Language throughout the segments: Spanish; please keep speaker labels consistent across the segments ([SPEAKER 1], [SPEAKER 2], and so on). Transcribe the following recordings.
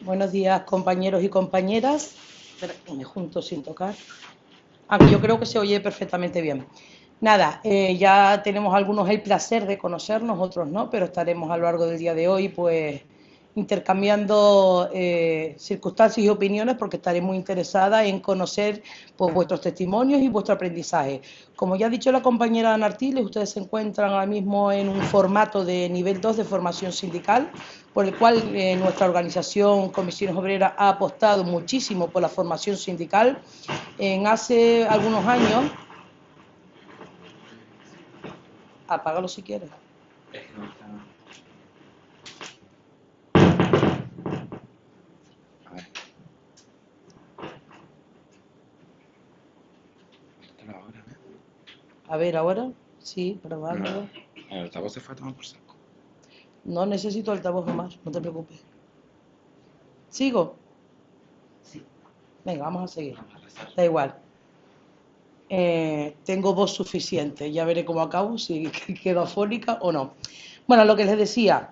[SPEAKER 1] Buenos días, compañeros y compañeras. Espera, que me junto sin tocar. Aunque yo creo que se oye perfectamente bien. Nada, ya tenemos algunos el placer de conocernos, otros no, pero estaremos a lo largo del día de hoy, pues, intercambiando circunstancias y opiniones, porque estaré muy interesada en conocer, pues, vuestros testimonios y vuestro aprendizaje. Como ya ha dicho la compañera Ana Artiles, ustedes se encuentran ahora mismo en un formato de nivel 2 de formación sindical, por el cual nuestra organización Comisiones Obreras ha apostado muchísimo por la formación sindical. Hace algunos años, apágalo si quieres. A ver, ahora sí, probando.
[SPEAKER 2] El altavoz se fue a tomar por saco.
[SPEAKER 1] No necesito altavoz más, no te preocupes. ¿Sigo?
[SPEAKER 2] Sí.
[SPEAKER 1] Venga, vamos a seguir. Da igual. Tengo voz suficiente, ya veré cómo acabo, si quedo afónica o no. Bueno, lo que les decía,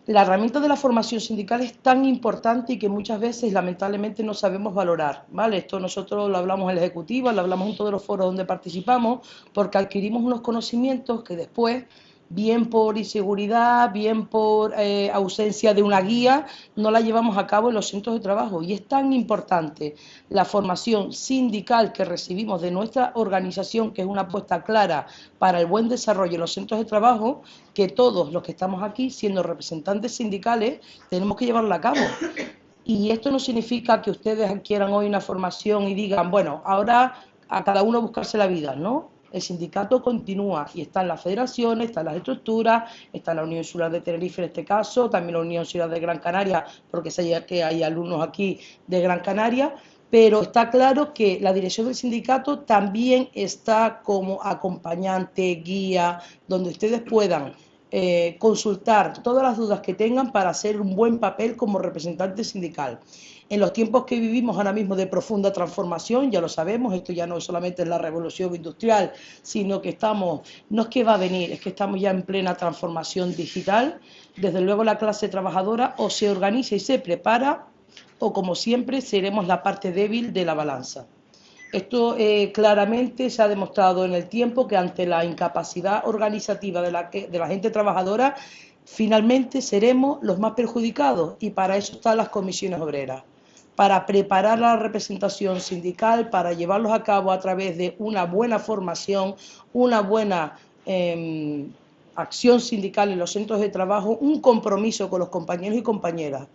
[SPEAKER 1] la herramienta de la formación sindical es tan importante y que muchas veces lamentablemente no sabemos valorar, ¿vale? Esto nosotros lo hablamos en la ejecutiva, lo hablamos en todos los foros donde participamos, porque adquirimos unos conocimientos que después, bien por inseguridad, bien por ausencia de una guía, no la llevamos a cabo en los centros de trabajo. Y es tan importante la formación sindical que recibimos de nuestra organización, que es una apuesta clara para el buen desarrollo en los centros de trabajo, que todos los que estamos aquí, siendo representantes sindicales, tenemos que llevarla a cabo. Y esto no significa que ustedes adquieran hoy una formación y digan, bueno, ahora a cada uno buscarse la vida, ¿no? El sindicato continúa y están las federaciones, están las estructuras, está la Unión Insular de Tenerife en este caso, también la Unión Insular de Gran Canaria, porque sé que hay alumnos aquí de Gran Canaria, pero está claro que la dirección del sindicato también está como acompañante, guía, donde ustedes puedan consultar todas las dudas que tengan para hacer un buen papel como representante sindical. En los tiempos que vivimos ahora mismo de profunda transformación, ya lo sabemos, esto ya no solamente es la revolución industrial, sino que no es que va a venir, es que estamos ya en plena transformación digital. Desde luego la clase trabajadora o se organiza y se prepara, o como siempre seremos la parte débil de la balanza. Esto claramente se ha demostrado en el tiempo que ante la incapacidad organizativa de la gente trabajadora, finalmente seremos los más perjudicados, y para eso están las comisiones obreras, para preparar la representación sindical, para llevarlos a cabo a través de una buena formación, una buena acción sindical en los centros de trabajo, un compromiso con los compañeros y compañeras.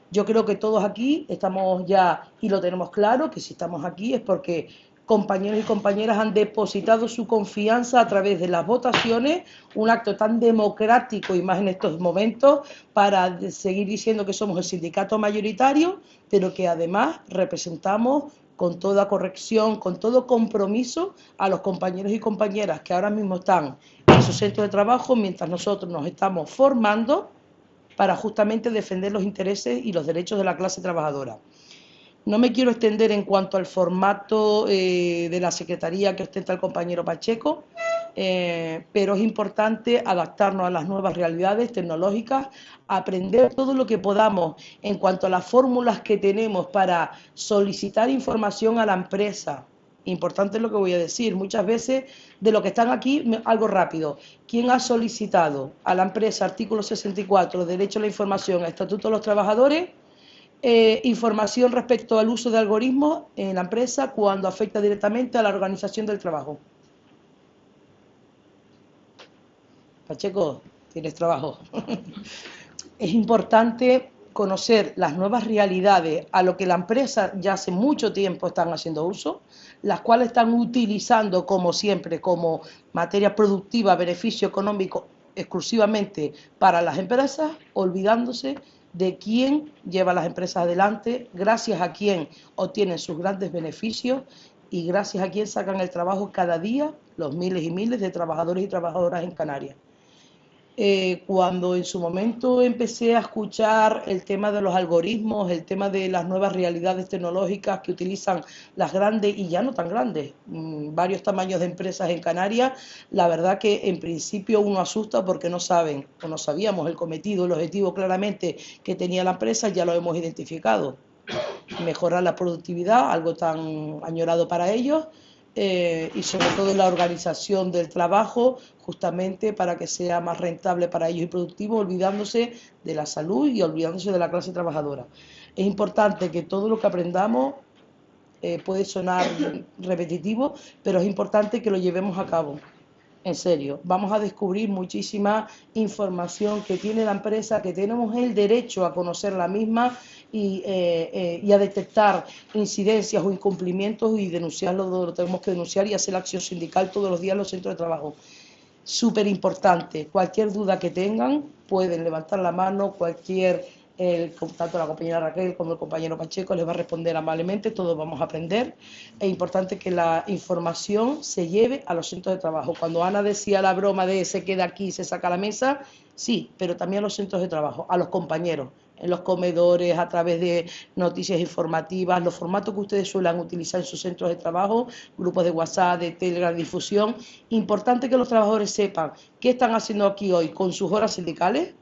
[SPEAKER 1] Yo creo que todos aquí estamos ya, y lo tenemos claro, que si estamos aquí es porque compañeros y compañeras han depositado su confianza a través de las votaciones, un acto tan democrático y más en estos momentos, para seguir diciendo que somos el sindicato mayoritario, pero que además representamos con toda corrección, con todo compromiso a los compañeros y compañeras que ahora mismo están en sus centros de trabajo, mientras nosotros nos estamos formando para justamente defender los intereses y los derechos de la clase trabajadora. No me quiero extender en cuanto al formato de la secretaría que ostenta el compañero Pacheco, pero es importante adaptarnos a las nuevas realidades tecnológicas, aprender todo lo que podamos en cuanto a las fórmulas que tenemos para solicitar información a la empresa. Importante es lo que voy a decir. Muchas veces de lo que están aquí, algo rápido. ¿Quién ha solicitado a la empresa artículo 64, derecho a la información, estatuto de los trabajadores? Información respecto al uso de algoritmos en la empresa cuando afecta directamente a la organización del trabajo. Pacheco, tienes trabajo. Es importante conocer las nuevas realidades a lo que la empresa ya hace mucho tiempo están haciendo uso, las cuales están utilizando como siempre como materia productiva, beneficio económico exclusivamente para las empresas, olvidándose de quién lleva las empresas adelante, gracias a quién obtienen sus grandes beneficios y gracias a quién sacan el trabajo cada día los miles y miles de trabajadores y trabajadoras en Canarias. Cuando en su momento empecé a escuchar el tema de los algoritmos, el tema de las nuevas realidades tecnológicas que utilizan las grandes y ya no tan grandes, varios tamaños de empresas en Canarias, la verdad que en principio uno asusta porque no saben o no sabíamos el cometido, el objetivo claramente que tenía la empresa, ya lo hemos identificado. Mejorar la productividad, algo tan añorado para ellos, y sobre todo la organización del trabajo, justamente para que sea más rentable para ellos y productivo, olvidándose de la salud y olvidándose de la clase trabajadora. Es importante que todo lo que aprendamos, puede sonar repetitivo, pero es importante que lo llevemos a cabo. En serio, vamos a descubrir muchísima información que tiene la empresa, que tenemos el derecho a conocer la misma y a detectar incidencias o incumplimientos y denunciarlo, lo tenemos que denunciar y hacer la acción sindical todos los días en los centros de trabajo. Súper importante, cualquier duda que tengan pueden levantar la mano, tanto la compañera Raquel como el compañero Pacheco les va a responder amablemente, todos vamos a aprender. Es importante que la información se lleve a los centros de trabajo. Cuando Ana decía la broma de se queda aquí y se saca a la mesa, sí, pero también a los centros de trabajo, a los compañeros, en los comedores, a través de noticias informativas, los formatos que ustedes suelen utilizar en sus centros de trabajo, grupos de WhatsApp, de Telegram, difusión. Importante que los trabajadores sepan qué están haciendo aquí hoy con sus horas sindicales,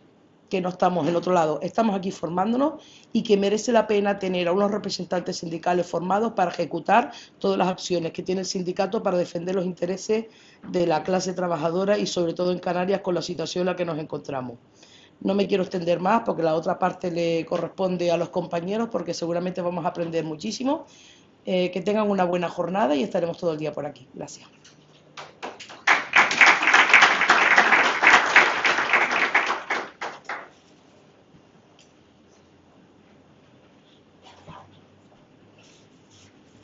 [SPEAKER 1] que no estamos en otro lado, estamos aquí formándonos y que merece la pena tener a unos representantes sindicales formados para ejecutar todas las acciones que tiene el sindicato para defender los intereses de la clase trabajadora y sobre todo en Canarias con la situación en la que nos encontramos. No me quiero extender más porque la otra parte le corresponde a los compañeros porque seguramente vamos a aprender muchísimo. Que tengan una buena jornada y estaremos todo el día por aquí. Gracias.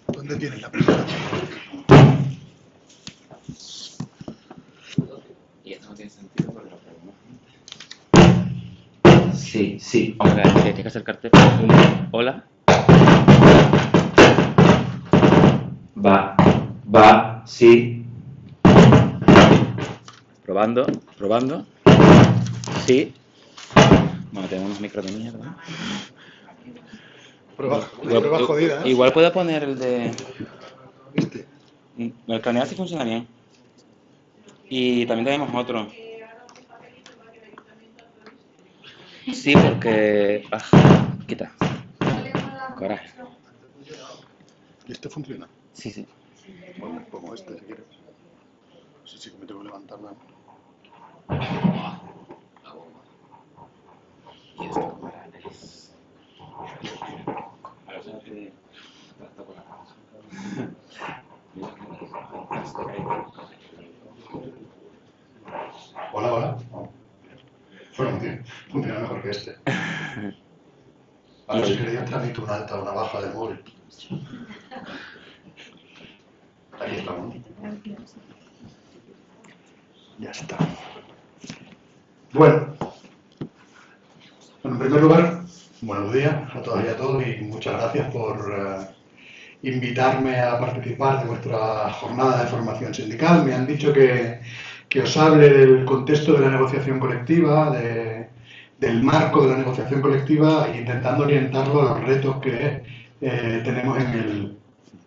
[SPEAKER 3] ¿Dónde tienes la presentación?
[SPEAKER 2] Y esto no tiene sentido porque lo pregunto. Sí. Hombre, tienes que acercarte. Hola. Va, sí. Probando. Sí. Bueno, tenemos unos micros de mierda.
[SPEAKER 3] Prueba jodida, ¿eh?
[SPEAKER 2] Igual puedo poner el de...
[SPEAKER 3] ¿Viste?
[SPEAKER 2] El craneal sí funciona bien. Y también tenemos otro. Sí, porque... quita. Coraje.
[SPEAKER 3] ¿Y este funciona?
[SPEAKER 2] Sí.
[SPEAKER 3] Bueno, pongo este si quieres. No sé si me tengo que levantar la...
[SPEAKER 2] Y esto para la nariz. Ahora se que trata por la cabeza.
[SPEAKER 3] Hola. Bueno, funciona mejor que este. Ahora si queréis transmito una alta o una baja del móvil. Ahí estamos. Ya está. Bueno, en primer lugar, buenos días a todas y a todos y muchas gracias por invitarme a participar de vuestra jornada de formación sindical. Me han dicho que os hable del contexto de la negociación colectiva, del marco de la negociación colectiva e intentando orientarlo a los retos que tenemos en el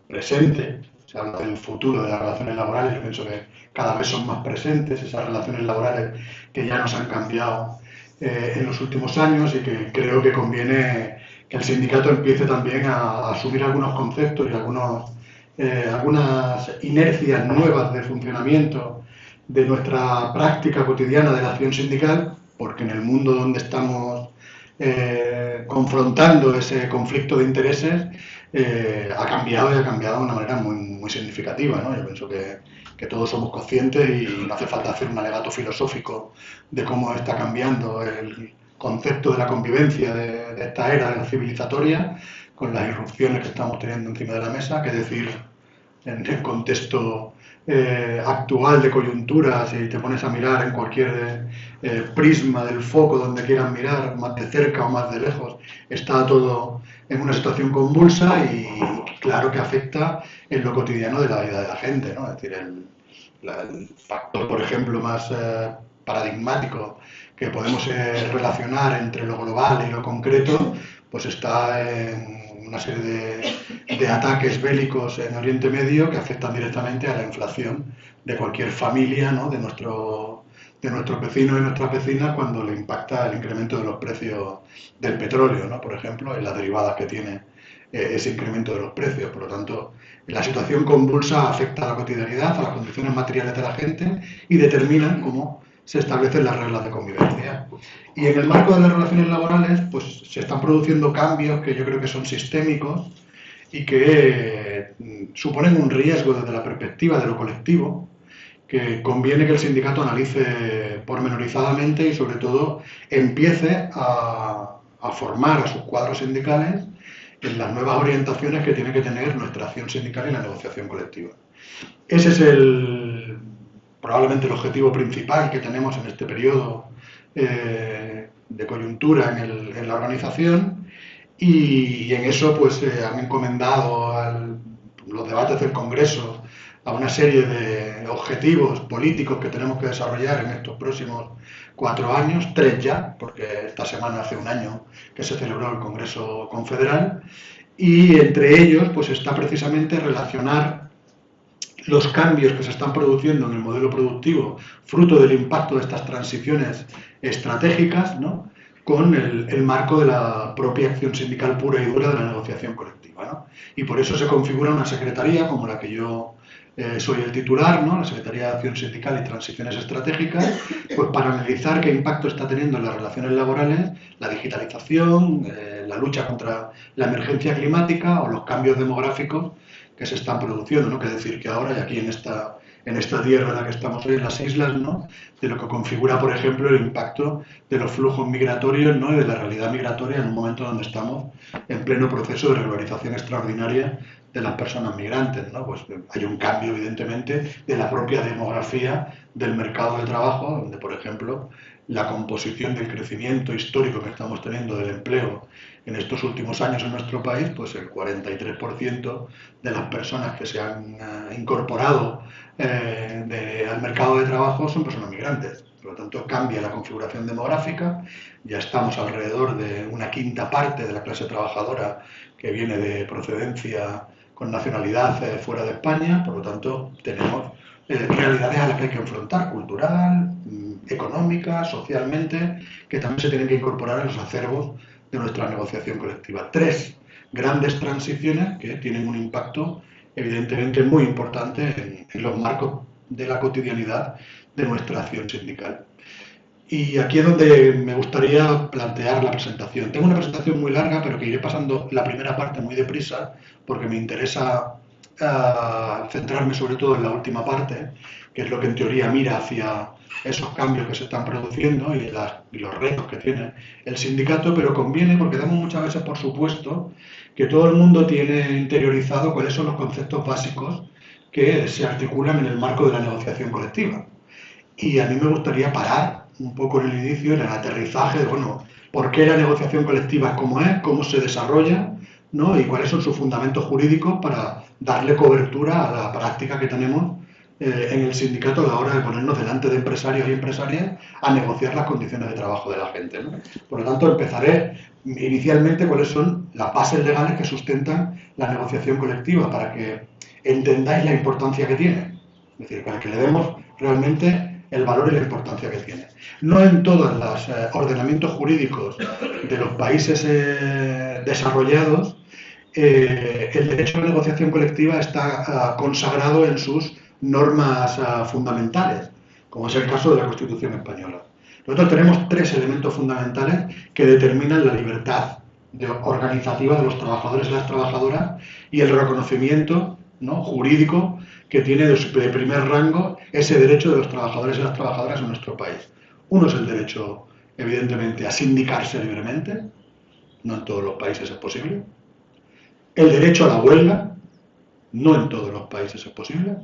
[SPEAKER 3] presente. Se habla del futuro de las relaciones laborales, yo pienso que cada vez son más presentes esas relaciones laborales que ya nos han cambiado en los últimos años y que creo que conviene que el sindicato empiece también a asumir algunos conceptos y algunas inercias nuevas de funcionamiento de nuestra práctica cotidiana de la acción sindical, porque en el mundo donde estamos confrontando ese conflicto de intereses ha cambiado de una manera muy significativa, ¿no? Yo pienso que todos somos conscientes y no hace falta hacer un alegato filosófico de cómo está cambiando el concepto de la convivencia de esta era civilizatoria con las irrupciones que estamos teniendo encima de la mesa, que decir en el contexto actual de coyuntura, si te pones a mirar en cualquier prisma del foco donde quieras mirar, más de cerca o más de lejos, está todo en una situación convulsa y claro que afecta en lo cotidiano de la vida de la gente, ¿no? Es decir, el factor, por ejemplo, más paradigmático que podemos relacionar entre lo global y lo concreto, pues está en una serie de ataques bélicos en Oriente Medio que afectan directamente a la inflación de cualquier familia, ¿no?, de nuestros vecinos y nuestras vecinas, cuando le impacta el incremento de los precios del petróleo, ¿no?, por ejemplo, en las derivadas que tiene ese incremento de los precios. Por lo tanto, la situación convulsa afecta a la cotidianidad, a las condiciones materiales de la gente y determina cómo se establecen las reglas de convivencia. Y en el marco de las relaciones laborales, pues se están produciendo cambios que yo creo que son sistémicos y que suponen un riesgo desde la perspectiva de lo colectivo, que conviene que el sindicato analice pormenorizadamente y, sobre todo, empiece a formar a sus cuadros sindicales en las nuevas orientaciones que tiene que tener nuestra acción sindical y la negociación colectiva. Ese es probablemente el objetivo principal que tenemos en este periodo de coyuntura en la organización, y en eso pues han encomendado los debates del Congreso a una serie de objetivos políticos que tenemos que desarrollar en estos próximos 4 años, 3 ya, porque esta semana hace un año que se celebró el Congreso Confederal, y entre ellos pues está precisamente relacionar los cambios que se están produciendo en el modelo productivo, fruto del impacto de estas transiciones estratégicas, ¿no?, con el marco de la propia acción sindical pura y dura de la negociación colectiva, ¿no? Y por eso se configura una secretaría como la que yo soy el titular, ¿no?, la Secretaría de Acción Sindical y Transiciones Estratégicas, pues para analizar qué impacto está teniendo en las relaciones laborales la digitalización, la lucha contra la emergencia climática o los cambios demográficos que se están produciendo, ¿no? Que decir que ahora, y aquí en esta tierra en la que estamos hoy, en las islas, ¿no?, de lo que configura, por ejemplo, el impacto de los flujos migratorios, ¿no?, y de la realidad migratoria en un momento donde estamos en pleno proceso de regularización extraordinaria de las personas migrantes, ¿no? Pues hay un cambio, evidentemente, de la propia demografía del mercado de trabajo, donde, por ejemplo, la composición del crecimiento histórico que estamos teniendo del empleo en estos últimos años en nuestro país, pues el 43% de las personas que se han incorporado al mercado de trabajo son personas migrantes. Por lo tanto, cambia la configuración demográfica. Ya estamos alrededor de una quinta parte de la clase trabajadora que viene de procedencia con nacionalidad fuera de España. Por lo tanto, tenemos realidades a las que hay que enfrentar, cultural, económica, socialmente, que también se tienen que incorporar en los acervos de nuestra negociación colectiva. 3 grandes transiciones que tienen un impacto evidentemente muy importante en los marcos de la cotidianidad de nuestra acción sindical. Y aquí es donde me gustaría plantear la presentación. Tengo una presentación muy larga, pero que iré pasando la primera parte muy deprisa, porque me interesa centrarme sobre todo en la última parte, que es lo que en teoría mira hacia esos cambios que se están produciendo y los retos que tiene el sindicato, pero conviene porque damos muchas veces por supuesto que todo el mundo tiene interiorizado cuáles son los conceptos básicos que se articulan en el marco de la negociación colectiva. Y a mí me gustaría parar un poco en el inicio, en el aterrizaje de, bueno, por qué la negociación colectiva es como es, cómo se desarrolla, ¿no?, y cuáles son sus fundamentos jurídicos para darle cobertura a la práctica que tenemos en el sindicato a la hora de ponernos delante de empresarios y empresarias a negociar las condiciones de trabajo de la gente, ¿no? Por lo tanto, empezaré inicialmente cuáles son las bases legales que sustentan la negociación colectiva para que entendáis la importancia que tiene, es decir, para que le demos realmente el valor y la importancia que tiene. No en todos los ordenamientos jurídicos de los países desarrollados el derecho a la negociación colectiva está consagrado en sus normas fundamentales, como es el caso de la Constitución española. Nosotros tenemos 3 elementos fundamentales que determinan la libertad organizativa de los trabajadores y las trabajadoras y el reconocimiento, ¿no?, jurídico que tiene de primer rango ese derecho de los trabajadores y las trabajadoras en nuestro país. Uno es el derecho, evidentemente, a sindicarse libremente, no en todos los países es posible. El derecho a la huelga, no en todos los países es posible.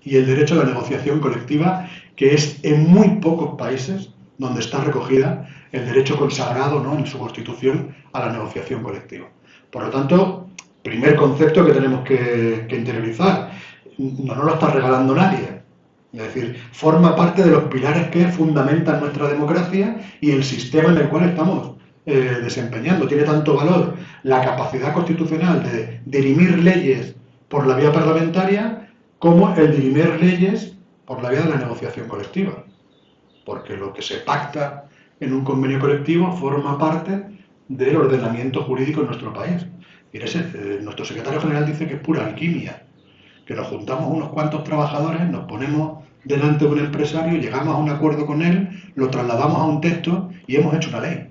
[SPEAKER 3] Y el derecho a la negociación colectiva, que es en muy pocos países donde está recogida el derecho consagrado, ¿no?, en su Constitución a la negociación colectiva. Por lo tanto, primer concepto que tenemos que interiorizar, no nos lo está regalando nadie. Es decir, forma parte de los pilares que fundamentan nuestra democracia y el sistema en el cual estamos desempeñando. Tiene tanto valor la capacidad constitucional de dirimir leyes por la vía parlamentaria como el dirimir leyes por la vía de la negociación colectiva. Porque lo que se pacta en un convenio colectivo forma parte del ordenamiento jurídico en nuestro país. Nuestro secretario general dice que es pura alquimia, que nos juntamos unos cuantos trabajadores, nos ponemos delante de un empresario, llegamos a un acuerdo con él, lo trasladamos a un texto y hemos hecho una ley.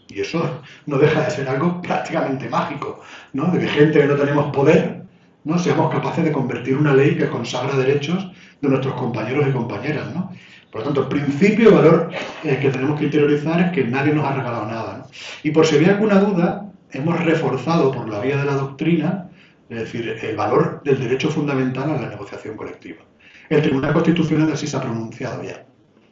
[SPEAKER 3] Y eso no deja de ser algo prácticamente mágico, ¿no? De que gente que no tenemos poder, ¿no?, seamos capaces de convertir una ley que consagra derechos de nuestros compañeros y compañeras, ¿no? Por lo tanto, el principio, valor que tenemos que interiorizar es que nadie nos ha regalado nada, ¿no? Y por si había alguna duda, hemos reforzado por la vía de la doctrina, es decir, el valor del derecho fundamental a la negociación colectiva. El Tribunal Constitucional así se ha pronunciado ya.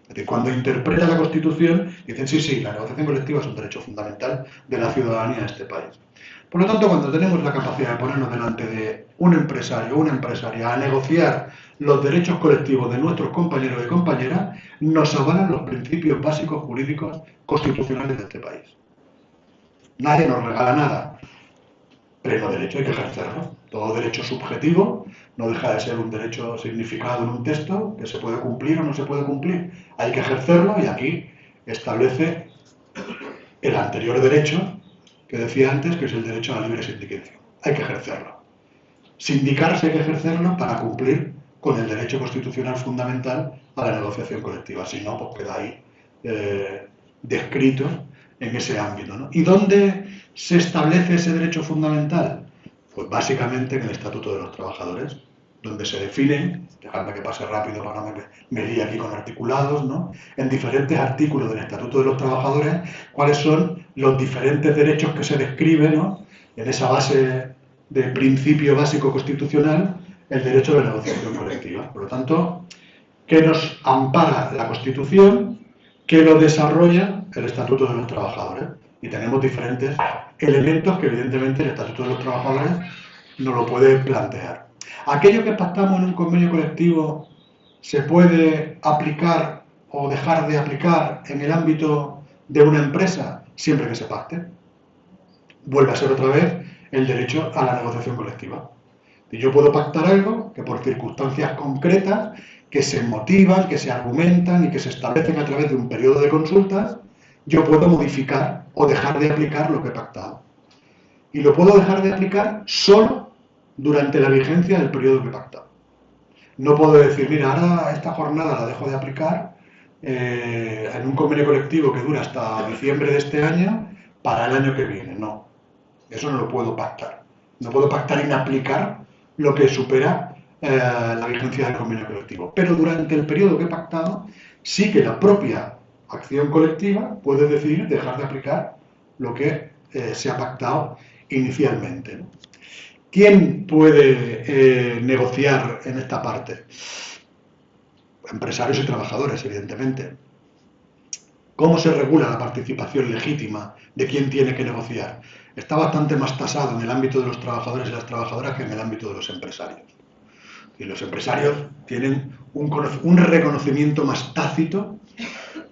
[SPEAKER 3] Es decir, cuando interpreta la Constitución, dicen sí, la negociación colectiva es un derecho fundamental de la ciudadanía de este país. Por lo tanto, cuando tenemos la capacidad de ponernos delante de un empresario o una empresaria a negociar los derechos colectivos de nuestros compañeros y compañeras, nos avalan los principios básicos jurídicos constitucionales de este país. Nadie nos regala nada. Pleno derecho hay que ejercerlo. Todo derecho subjetivo no deja de ser un derecho significado en un texto que se puede cumplir o no se puede cumplir. Hay que ejercerlo y aquí establece el anterior derecho que decía antes, que es el derecho a la libre sindicación. Hay que ejercerlo. Sindicarse hay que ejercerlo para cumplir con el derecho constitucional fundamental a la negociación colectiva. Si no, pues queda ahí descrito en ese ámbito, ¿no? ¿Y dónde se establece ese derecho fundamental? Pues básicamente en el Estatuto de los Trabajadores, donde se definen, dejadme que pase rápido para no me líe aquí con articulados, ¿no?, en diferentes artículos del Estatuto de los Trabajadores, cuáles son los diferentes derechos que se describen, ¿no?, en esa base de principio básico constitucional, el derecho de la negociación colectiva. Por lo tanto, ¿qué nos ampara la Constitución? ¿Qué lo desarrolla el Estatuto de los Trabajadores? Y tenemos diferentes elementos que evidentemente el Estatuto de los Trabajadores no lo puede plantear. ¿Aquello que pactamos en un convenio colectivo se puede aplicar o dejar de aplicar en el ámbito de una empresa siempre que se pacte? Vuelve a ser otra vez el derecho a la negociación colectiva. Y yo puedo pactar algo que por circunstancias concretas, que se motivan, que se argumentan y que se establecen a través de un periodo de consultas, yo puedo modificar o dejar de aplicar lo que he pactado. Y lo puedo dejar de aplicar solo durante la vigencia del periodo que he pactado. No puedo decir, mira, ahora esta jornada la dejo de aplicar en un convenio colectivo que dura hasta diciembre de este año para el año que viene. No, eso no lo puedo pactar. No puedo pactar inaplicar lo que supera la vigencia del convenio colectivo. Pero durante el periodo que he pactado, sí que la propia acción colectiva puede decidir dejar de aplicar lo que se ha pactado inicialmente, ¿no? ¿Quién puede negociar en esta parte? Empresarios y trabajadores, evidentemente. ¿Cómo se regula la participación legítima de quién tiene que negociar? Está bastante más tasado en el ámbito de los trabajadores y las trabajadoras que en el ámbito de los empresarios. Y los empresarios tienen un reconocimiento más tácito,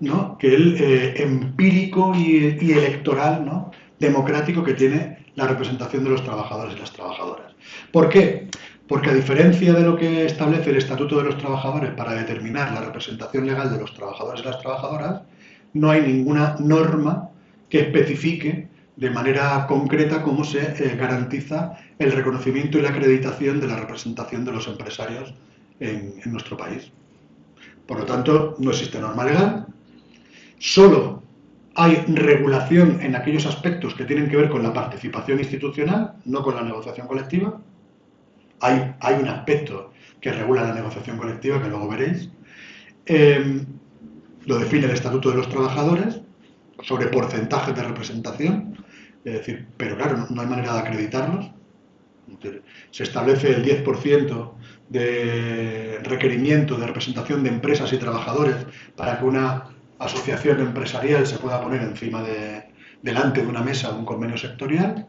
[SPEAKER 3] ¿no?, que el empírico y electoral, ¿no?, democrático que tiene la representación de los trabajadores y las trabajadoras. ¿Por qué? Porque a diferencia de lo que establece el Estatuto de los Trabajadores para determinar la representación legal de los trabajadores y las trabajadoras, no hay ninguna norma que especifique de manera concreta cómo se garantiza el reconocimiento y la acreditación de la representación de los empresarios en nuestro país. Por lo tanto, no existe norma legal, solo hay regulación en aquellos aspectos que tienen que ver con la participación institucional, no con la negociación colectiva. Hay un aspecto que regula la negociación colectiva, que luego veréis. Lo define el Estatuto de los Trabajadores, sobre porcentajes de representación, es decir, pero claro, no hay manera de acreditarlos. Se establece el 10% de requerimiento de representación de empresas y trabajadores para que una asociación empresarial se pueda poner delante de una mesa de un convenio sectorial.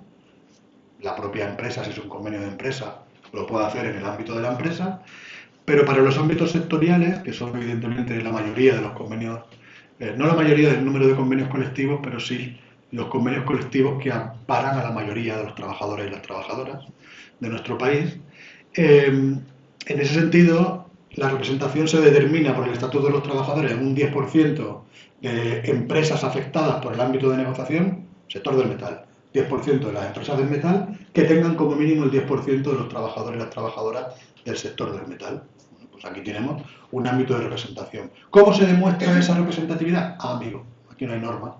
[SPEAKER 3] La propia empresa, si es un convenio de empresa, lo puede hacer en el ámbito de la empresa, Pero para los ámbitos sectoriales, que son evidentemente la mayoría de los convenios, no la mayoría del número de convenios colectivos, pero sí los convenios colectivos que amparan a la mayoría de los trabajadores y las trabajadoras de nuestro país. En ese sentido, la representación se determina por el Estatuto de los Trabajadores en un 10% de empresas afectadas por el ámbito de negociación, sector del metal, 10% de las empresas del metal que tengan como mínimo el 10% de los trabajadores y las trabajadoras del sector del metal. Bueno, pues aquí tenemos un ámbito de representación. ¿Cómo se demuestra esa representatividad? Ah, amigo, aquí no hay norma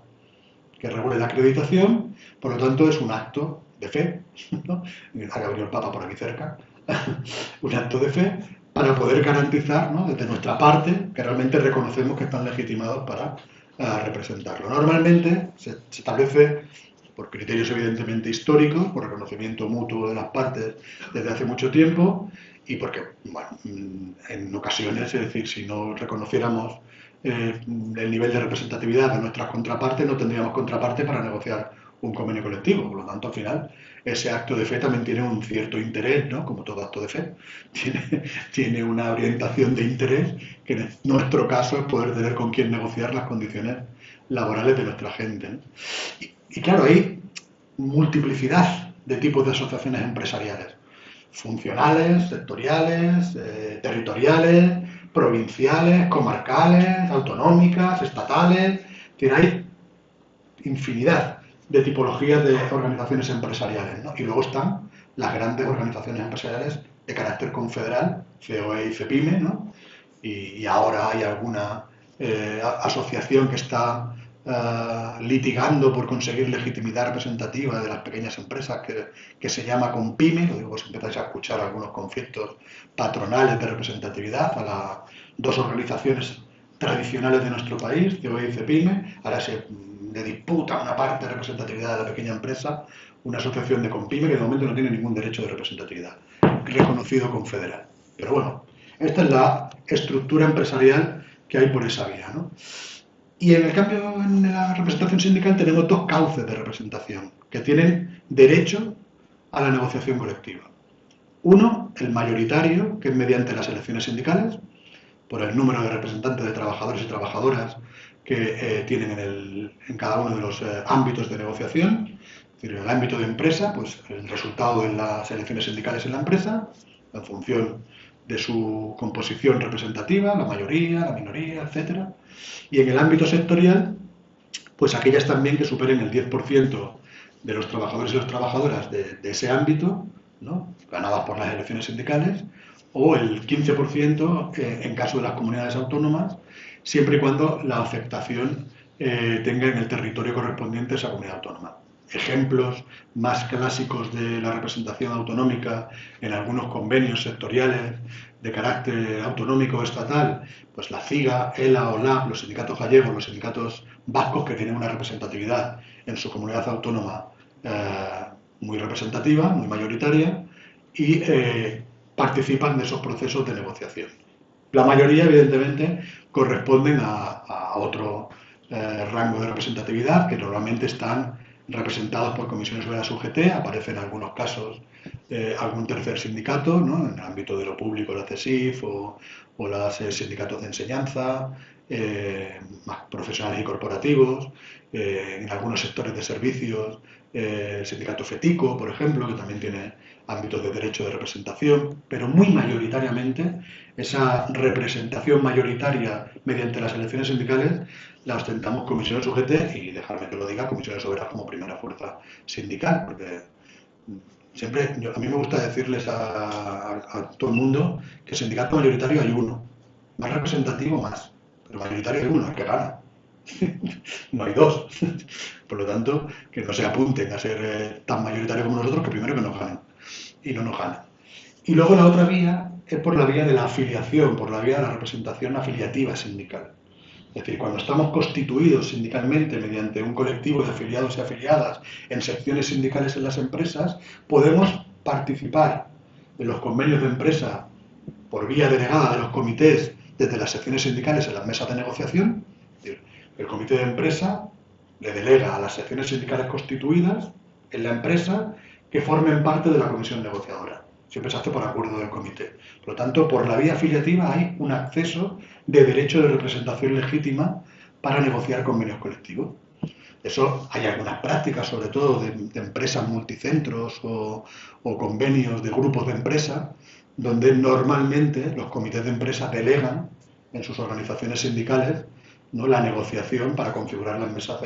[SPEAKER 3] que regule la acreditación, por lo tanto es un acto de fe, ¿no? Ha venido el Papa por aquí cerca, un acto de fe para poder garantizar, ¿no?, desde nuestra parte que realmente reconocemos que están legitimados para representarlo. Normalmente se establece por criterios evidentemente históricos, por reconocimiento mutuo de las partes desde hace mucho tiempo y porque, bueno, en ocasiones, es decir, si no reconociéramos el nivel de representatividad de nuestras contrapartes, no tendríamos contraparte para negociar un convenio colectivo. Por lo tanto, al final, ese acto de fe también tiene un cierto interés, ¿no? Como todo acto de fe, tiene una orientación de interés que en nuestro caso es poder tener con quién negociar las condiciones laborales de nuestra gente, ¿no? Y claro, hay multiplicidad de tipos de asociaciones empresariales, funcionales, sectoriales, territoriales, provinciales, comarcales, autonómicas, estatales. Hay infinidad de tipologías de organizaciones empresariales, ¿no? Y luego están las grandes organizaciones empresariales de carácter confederal, COE y CEPIME, ¿no? Y ahora hay alguna asociación que está litigando por conseguir legitimidad representativa de las pequeñas empresas que se llama CONPYME. Lo digo, si empezáis a escuchar algunos conflictos patronales de representatividad a las dos organizaciones tradicionales de nuestro país, COE y CEPIME. Ahora se le disputa una parte de representatividad de la pequeña empresa, una asociación de CONPYME que de momento no tiene ningún derecho de representatividad reconocido confederal. Pero bueno, esta es la estructura empresarial que hay por esa vía, ¿no? Y en el cambio, en la representación sindical tenemos dos cauces de representación que tienen derecho a la negociación colectiva. Uno, el mayoritario, que es mediante las elecciones sindicales, por el número de representantes de trabajadores y trabajadoras que tienen en cada uno de los ámbitos de negociación. Es decir, en el ámbito de empresa, pues el resultado de las elecciones sindicales en la empresa, en función de su composición representativa, la mayoría, la minoría, etcétera. Y en el ámbito sectorial, pues aquellas también que superen el 10% de los trabajadores y las trabajadoras de ese ámbito, ¿no?, ganadas por las elecciones sindicales, o el 15% en caso de las comunidades autónomas, siempre y cuando la afectación tenga en el territorio correspondiente a esa comunidad autónoma. Ejemplos más clásicos de la representación autonómica en algunos convenios sectoriales de carácter autonómico o estatal, pues la CIGA, ELA o LAB, los sindicatos gallegos, los sindicatos vascos que tienen una representatividad en su comunidad autónoma muy representativa, muy mayoritaria, y participan de esos procesos de negociación. La mayoría, evidentemente, corresponden a otro rango de representatividad que normalmente están representados por comisiones obreras UGT. Aparece en algunos casos algún tercer sindicato, ¿no?, en el ámbito de lo público, la CESIF o los sindicatos de enseñanza, más profesionales y corporativos, en algunos sectores de servicios, el sindicato FETICO, por ejemplo, que también tiene ámbitos de derecho de representación, pero muy mayoritariamente esa representación mayoritaria mediante las elecciones sindicales la ostentamos comisiones UGT y, dejarme que lo diga, comisiones obreras como primera fuerza sindical, porque siempre, a mí me gusta decirles a todo el mundo que el sindicato mayoritario hay uno, más representativo más, pero mayoritario hay uno, el que gana. No hay dos. Por lo tanto, que no se apunten a ser tan mayoritarios como nosotros, que primero que nos ganen. Y no nos ganan. Y luego la otra vía es por la vía de la afiliación, por la vía de la representación afiliativa sindical. Es decir, cuando estamos constituidos sindicalmente mediante un colectivo de afiliados y afiliadas en secciones sindicales en las empresas, podemos participar en los convenios de empresa por vía delegada de los comités desde las secciones sindicales en las mesas de negociación. Es decir, el comité de empresa le delega a las secciones sindicales constituidas en la empresa que formen parte de la comisión negociadora. siempre se hace por acuerdo del comité. Por lo tanto, por la vía afiliativa hay un acceso de derecho de representación legítima para negociar convenios colectivos. Eso hay algunas prácticas, sobre todo de empresas multicentros o convenios de grupos de empresas, donde normalmente los comités de empresa delegan en sus organizaciones sindicales, ¿no?, la negociación para configurar las mesas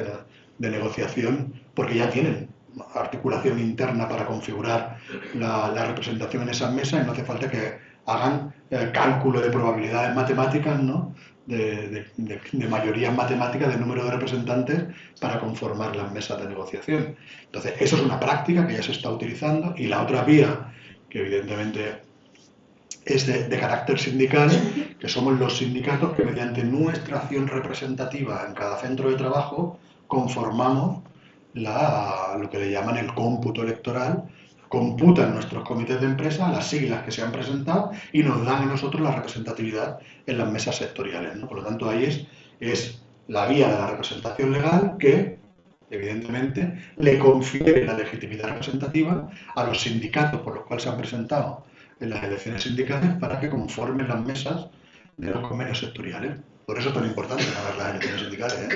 [SPEAKER 3] de negociación, porque ya tienen articulación interna para configurar la representación en esas mesas y no hace falta que hagan cálculo de probabilidades matemáticas, ¿no?, de mayorías matemáticas del número de representantes para conformar las mesas de negociación. Entonces, eso es una práctica que ya se está utilizando, y la otra vía, que evidentemente es de carácter sindical, que somos los sindicatos que mediante nuestra acción representativa en cada centro de trabajo conformamos lo que le llaman el cómputo electoral, computan nuestros comités de empresa las siglas que se han presentado y nos dan a nosotros la representatividad en las mesas sectoriales, ¿no? Por lo tanto, ahí es la vía de la representación legal que, evidentemente, le confiere la legitimidad representativa a los sindicatos por los cuales se han presentado en las elecciones sindicales para que conformen las mesas de los convenios sectoriales. Por eso es tan importante ganar las elecciones sindicales, ¿eh?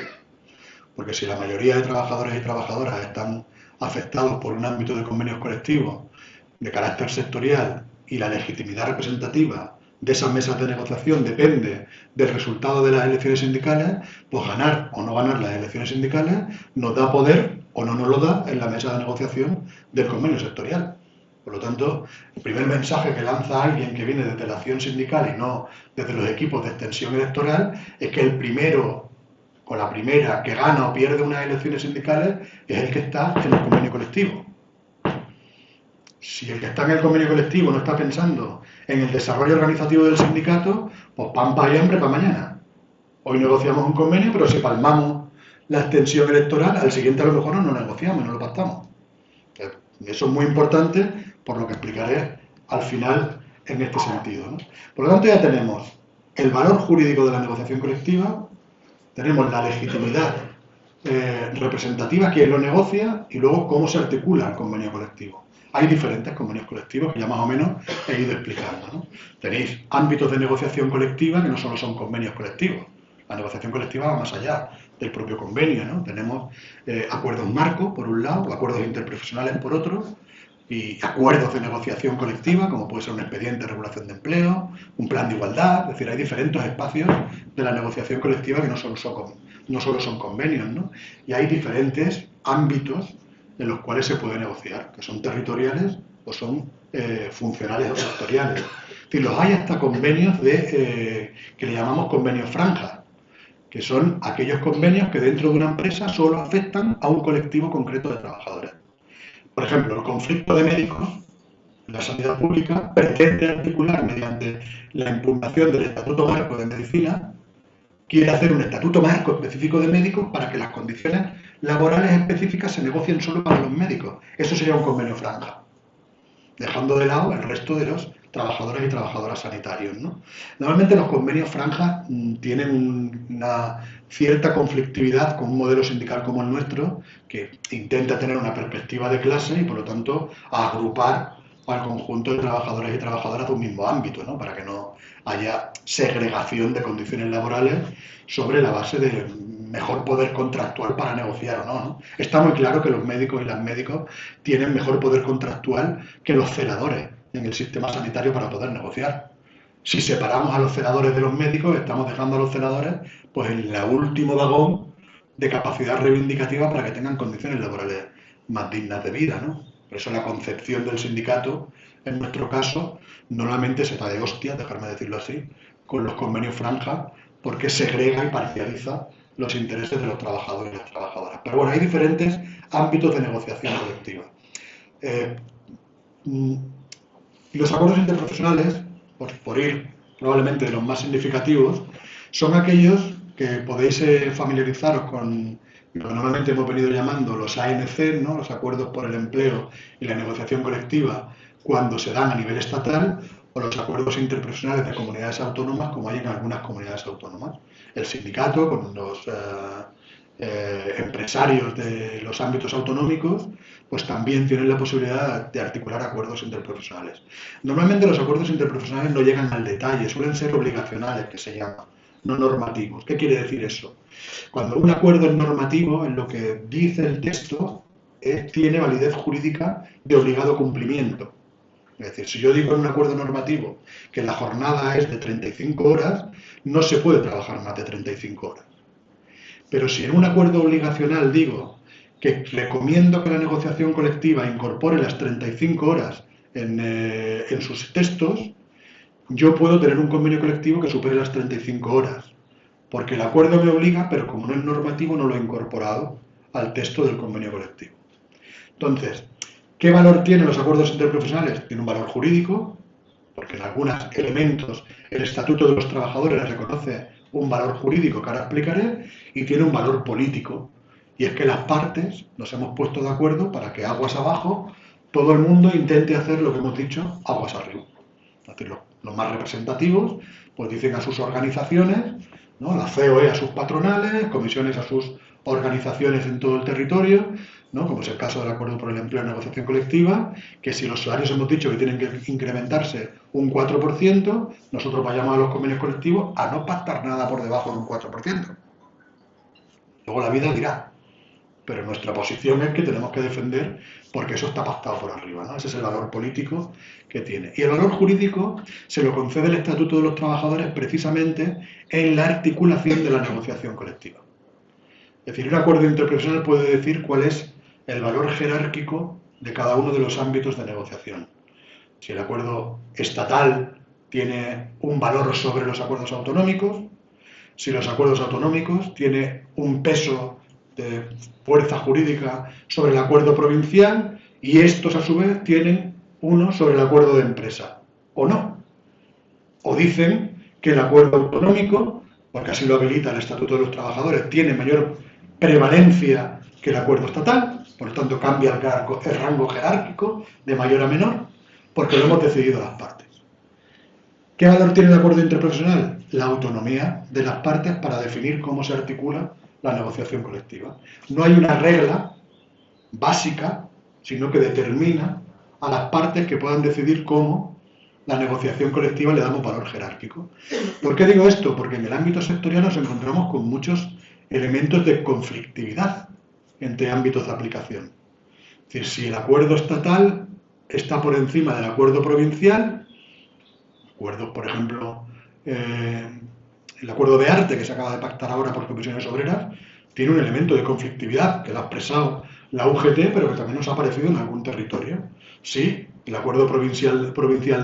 [SPEAKER 3] Porque si la mayoría de trabajadores y trabajadoras están afectados por un ámbito de convenios colectivos de carácter sectorial y la legitimidad representativa de esas mesas de negociación depende del resultado de las elecciones sindicales, pues ganar o no ganar las elecciones sindicales nos da poder o no nos lo da en la mesa de negociación del convenio sectorial. Por lo tanto, el primer mensaje que lanza alguien que viene desde la acción sindical y no desde los equipos de extensión electoral es que el primero o la primera que gana o pierde unas elecciones sindicales es el que está en el convenio colectivo. Si el que está en el convenio colectivo no está pensando en el desarrollo organizativo del sindicato, pues pan para y hambre para mañana. Hoy negociamos un convenio, pero si palmamos la extensión electoral, al siguiente a lo mejor no lo negociamos, no lo pactamos. Eso es muy importante, por lo que explicaré al final en este sentido, ¿no? Por lo tanto, ya tenemos el valor jurídico de la negociación colectiva, tenemos la legitimidad representativa, quién lo negocia, y luego cómo se articula el convenio colectivo. Hay diferentes convenios colectivos que ya más o menos he ido explicando, ¿no? Tenéis ámbitos de negociación colectiva que no solo son convenios colectivos. La negociación colectiva va más allá del propio convenio, ¿no? Tenemos acuerdos marco, por un lado, acuerdos interprofesionales por otro, y acuerdos de negociación colectiva, como puede ser un expediente de regulación de empleo, un plan de igualdad. Es decir, hay diferentes espacios de la negociación colectiva que no solo son convenios, ¿no? Y hay diferentes ámbitos en los cuales se puede negociar, que son territoriales o son funcionales o sectoriales. Es decir, los hay hasta convenios que le llamamos convenios franja, que son aquellos convenios que dentro de una empresa solo afectan a un colectivo concreto de trabajadores. Por ejemplo, el conflicto de médicos en la sanidad pública pretende articular mediante la impugnación del Estatuto Marco de Medicina, quiere hacer un estatuto marco específico de médicos para que las condiciones laborales específicas se negocien solo para los médicos. Eso sería un convenio franja, dejando de lado el resto de los trabajadores y trabajadoras sanitarios, ¿no? Normalmente los convenios franja tienen una cierta conflictividad con un modelo sindical como el nuestro, que intenta tener una perspectiva de clase y, por lo tanto, agrupar al conjunto de trabajadores y trabajadoras de un mismo ámbito, ¿no? Para que no haya segregación de condiciones laborales sobre la base de mejor poder contractual para negociar o no, ¿no? Está muy claro que los médicos y las médicos tienen mejor poder contractual que los celadores en el sistema sanitario para poder negociar. Si separamos a los celadores de los médicos, estamos dejando a los celadores pues en el último vagón de capacidad reivindicativa para que tengan condiciones laborales más dignas de vida, ¿no? Por eso la concepción del sindicato, en nuestro caso, normalmente se da de hostia, dejarme decirlo así, con los convenios franja, porque segrega y parcializa los intereses de los trabajadores y las trabajadoras. Pero bueno, hay diferentes ámbitos de negociación colectiva. Los acuerdos interprofesionales, por ir probablemente de los más significativos, son aquellos que podéis familiarizaros con lo que normalmente hemos venido llamando los ANC, ¿no? Los acuerdos por el empleo y la negociación colectiva, cuando se dan a nivel estatal, o los acuerdos interprofesionales de comunidades autónomas, como hay en algunas comunidades autónomas. El sindicato, con los empresarios de los ámbitos autonómicos, pues también tienen la posibilidad de articular acuerdos interprofesionales. Normalmente los acuerdos interprofesionales no llegan al detalle, suelen ser obligacionales, que se llaman, no normativos. ¿Qué quiere decir eso? Cuando un acuerdo es normativo, en lo que dice el texto, tiene validez jurídica de obligado cumplimiento. Es decir, si yo digo en un acuerdo normativo que la jornada es de 35 horas, no se puede trabajar más de 35 horas. Pero si en un acuerdo obligacional digo que recomiendo que la negociación colectiva incorpore las 35 horas en sus textos, yo puedo tener un convenio colectivo que supere las 35 horas, porque el acuerdo me obliga, pero como no es normativo, no lo he incorporado al texto del convenio colectivo. Entonces, ¿qué valor tienen los acuerdos interprofesionales? Tiene un valor jurídico, porque en algunos elementos el Estatuto de los Trabajadores les reconoce un valor jurídico que ahora explicaré, y tiene un valor político, y es que las partes nos hemos puesto de acuerdo para que aguas abajo todo el mundo intente hacer lo que hemos dicho aguas arriba. Es decir, los más representativos pues dicen a sus organizaciones, ¿no? La COE a sus patronales, comisiones a sus organizaciones en todo el territorio, ¿no? Como es el caso del Acuerdo por el Empleo en Negociación Colectiva, que si los salarios hemos dicho que tienen que incrementarse un 4%, nosotros vayamos a los convenios colectivos a no pactar nada por debajo de un 4%. Luego la vida dirá, pero nuestra posición es que tenemos que defender porque eso está pactado por arriba, ¿no? Ese es el valor político que tiene. Y el valor jurídico se lo concede el Estatuto de los Trabajadores precisamente en la articulación de la negociación colectiva. Es decir, un acuerdo interprofesional puede decir cuál es el valor jerárquico de cada uno de los ámbitos de negociación. Si el acuerdo estatal tiene un valor sobre los acuerdos autonómicos, si los acuerdos autonómicos tienen un peso de fuerza jurídica sobre el acuerdo provincial, y estos a su vez tienen uno sobre el acuerdo de empresa, o no. O dicen que el acuerdo autonómico, porque así lo habilita el Estatuto de los Trabajadores, tiene mayor prevalencia que el acuerdo estatal, por lo tanto cambia el rango jerárquico de mayor a menor, porque lo hemos decidido las partes. ¿Qué valor tiene el acuerdo interprofesional? La autonomía de las partes para definir cómo se articula la negociación colectiva. No hay una regla básica, sino que determina a las partes que puedan decidir cómo la negociación colectiva le damos valor jerárquico. ¿Por qué digo esto? Porque en el ámbito sectorial nos encontramos con muchos elementos de conflictividad entre ámbitos de aplicación. Es decir, si el acuerdo estatal está por encima del acuerdo provincial, acuerdos, por ejemplo, el acuerdo de arte que se acaba de pactar ahora por comisiones obreras, tiene un elemento de conflictividad que lo ha expresado la UGT, pero que también nos ha aparecido en algún territorio. Sí, el acuerdo provincial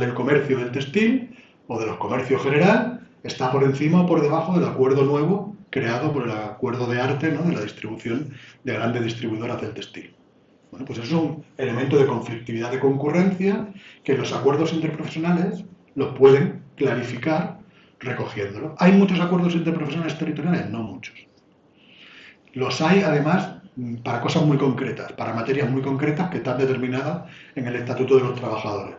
[SPEAKER 3] del comercio del textil o de los comercios general está por encima o por debajo del acuerdo nuevo creado por el acuerdo de arte, ¿no?, de la distribución de grandes distribuidoras del textil. Bueno, pues eso es un elemento de conflictividad de concurrencia que los acuerdos interprofesionales los pueden clarificar recogiéndolo. ¿Hay muchos acuerdos interprofesionales territoriales? No muchos. Los hay, además, para cosas muy concretas, para materias muy concretas que están determinadas en el Estatuto de los Trabajadores.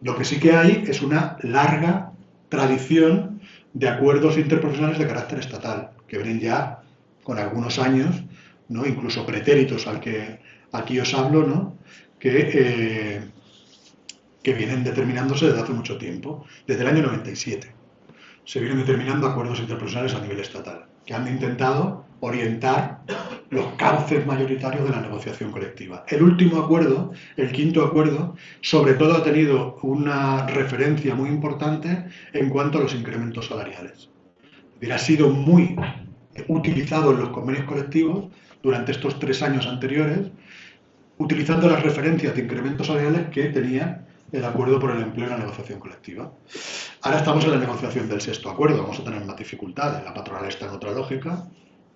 [SPEAKER 3] Lo que sí que hay es una larga tradición de acuerdos interprofesionales de carácter estatal, que vienen ya con algunos años, ¿no?, incluso pretéritos al que aquí os hablo, ¿no?, que vienen determinándose desde hace mucho tiempo, desde el año 97. Se vienen determinando acuerdos interprofesionales a nivel estatal, que han intentado orientar los cauces mayoritarios de la negociación colectiva. El último acuerdo, el quinto acuerdo, sobre todo ha tenido una referencia muy importante en cuanto a los incrementos salariales. Es decir, ha sido muy utilizado en los convenios colectivos durante estos 3 años anteriores, utilizando las referencias de incrementos salariales que tenía el acuerdo por el empleo y la negociación colectiva. Ahora estamos en la negociación del 6º acuerdo, vamos a tener más dificultades. La patronal está en otra lógica,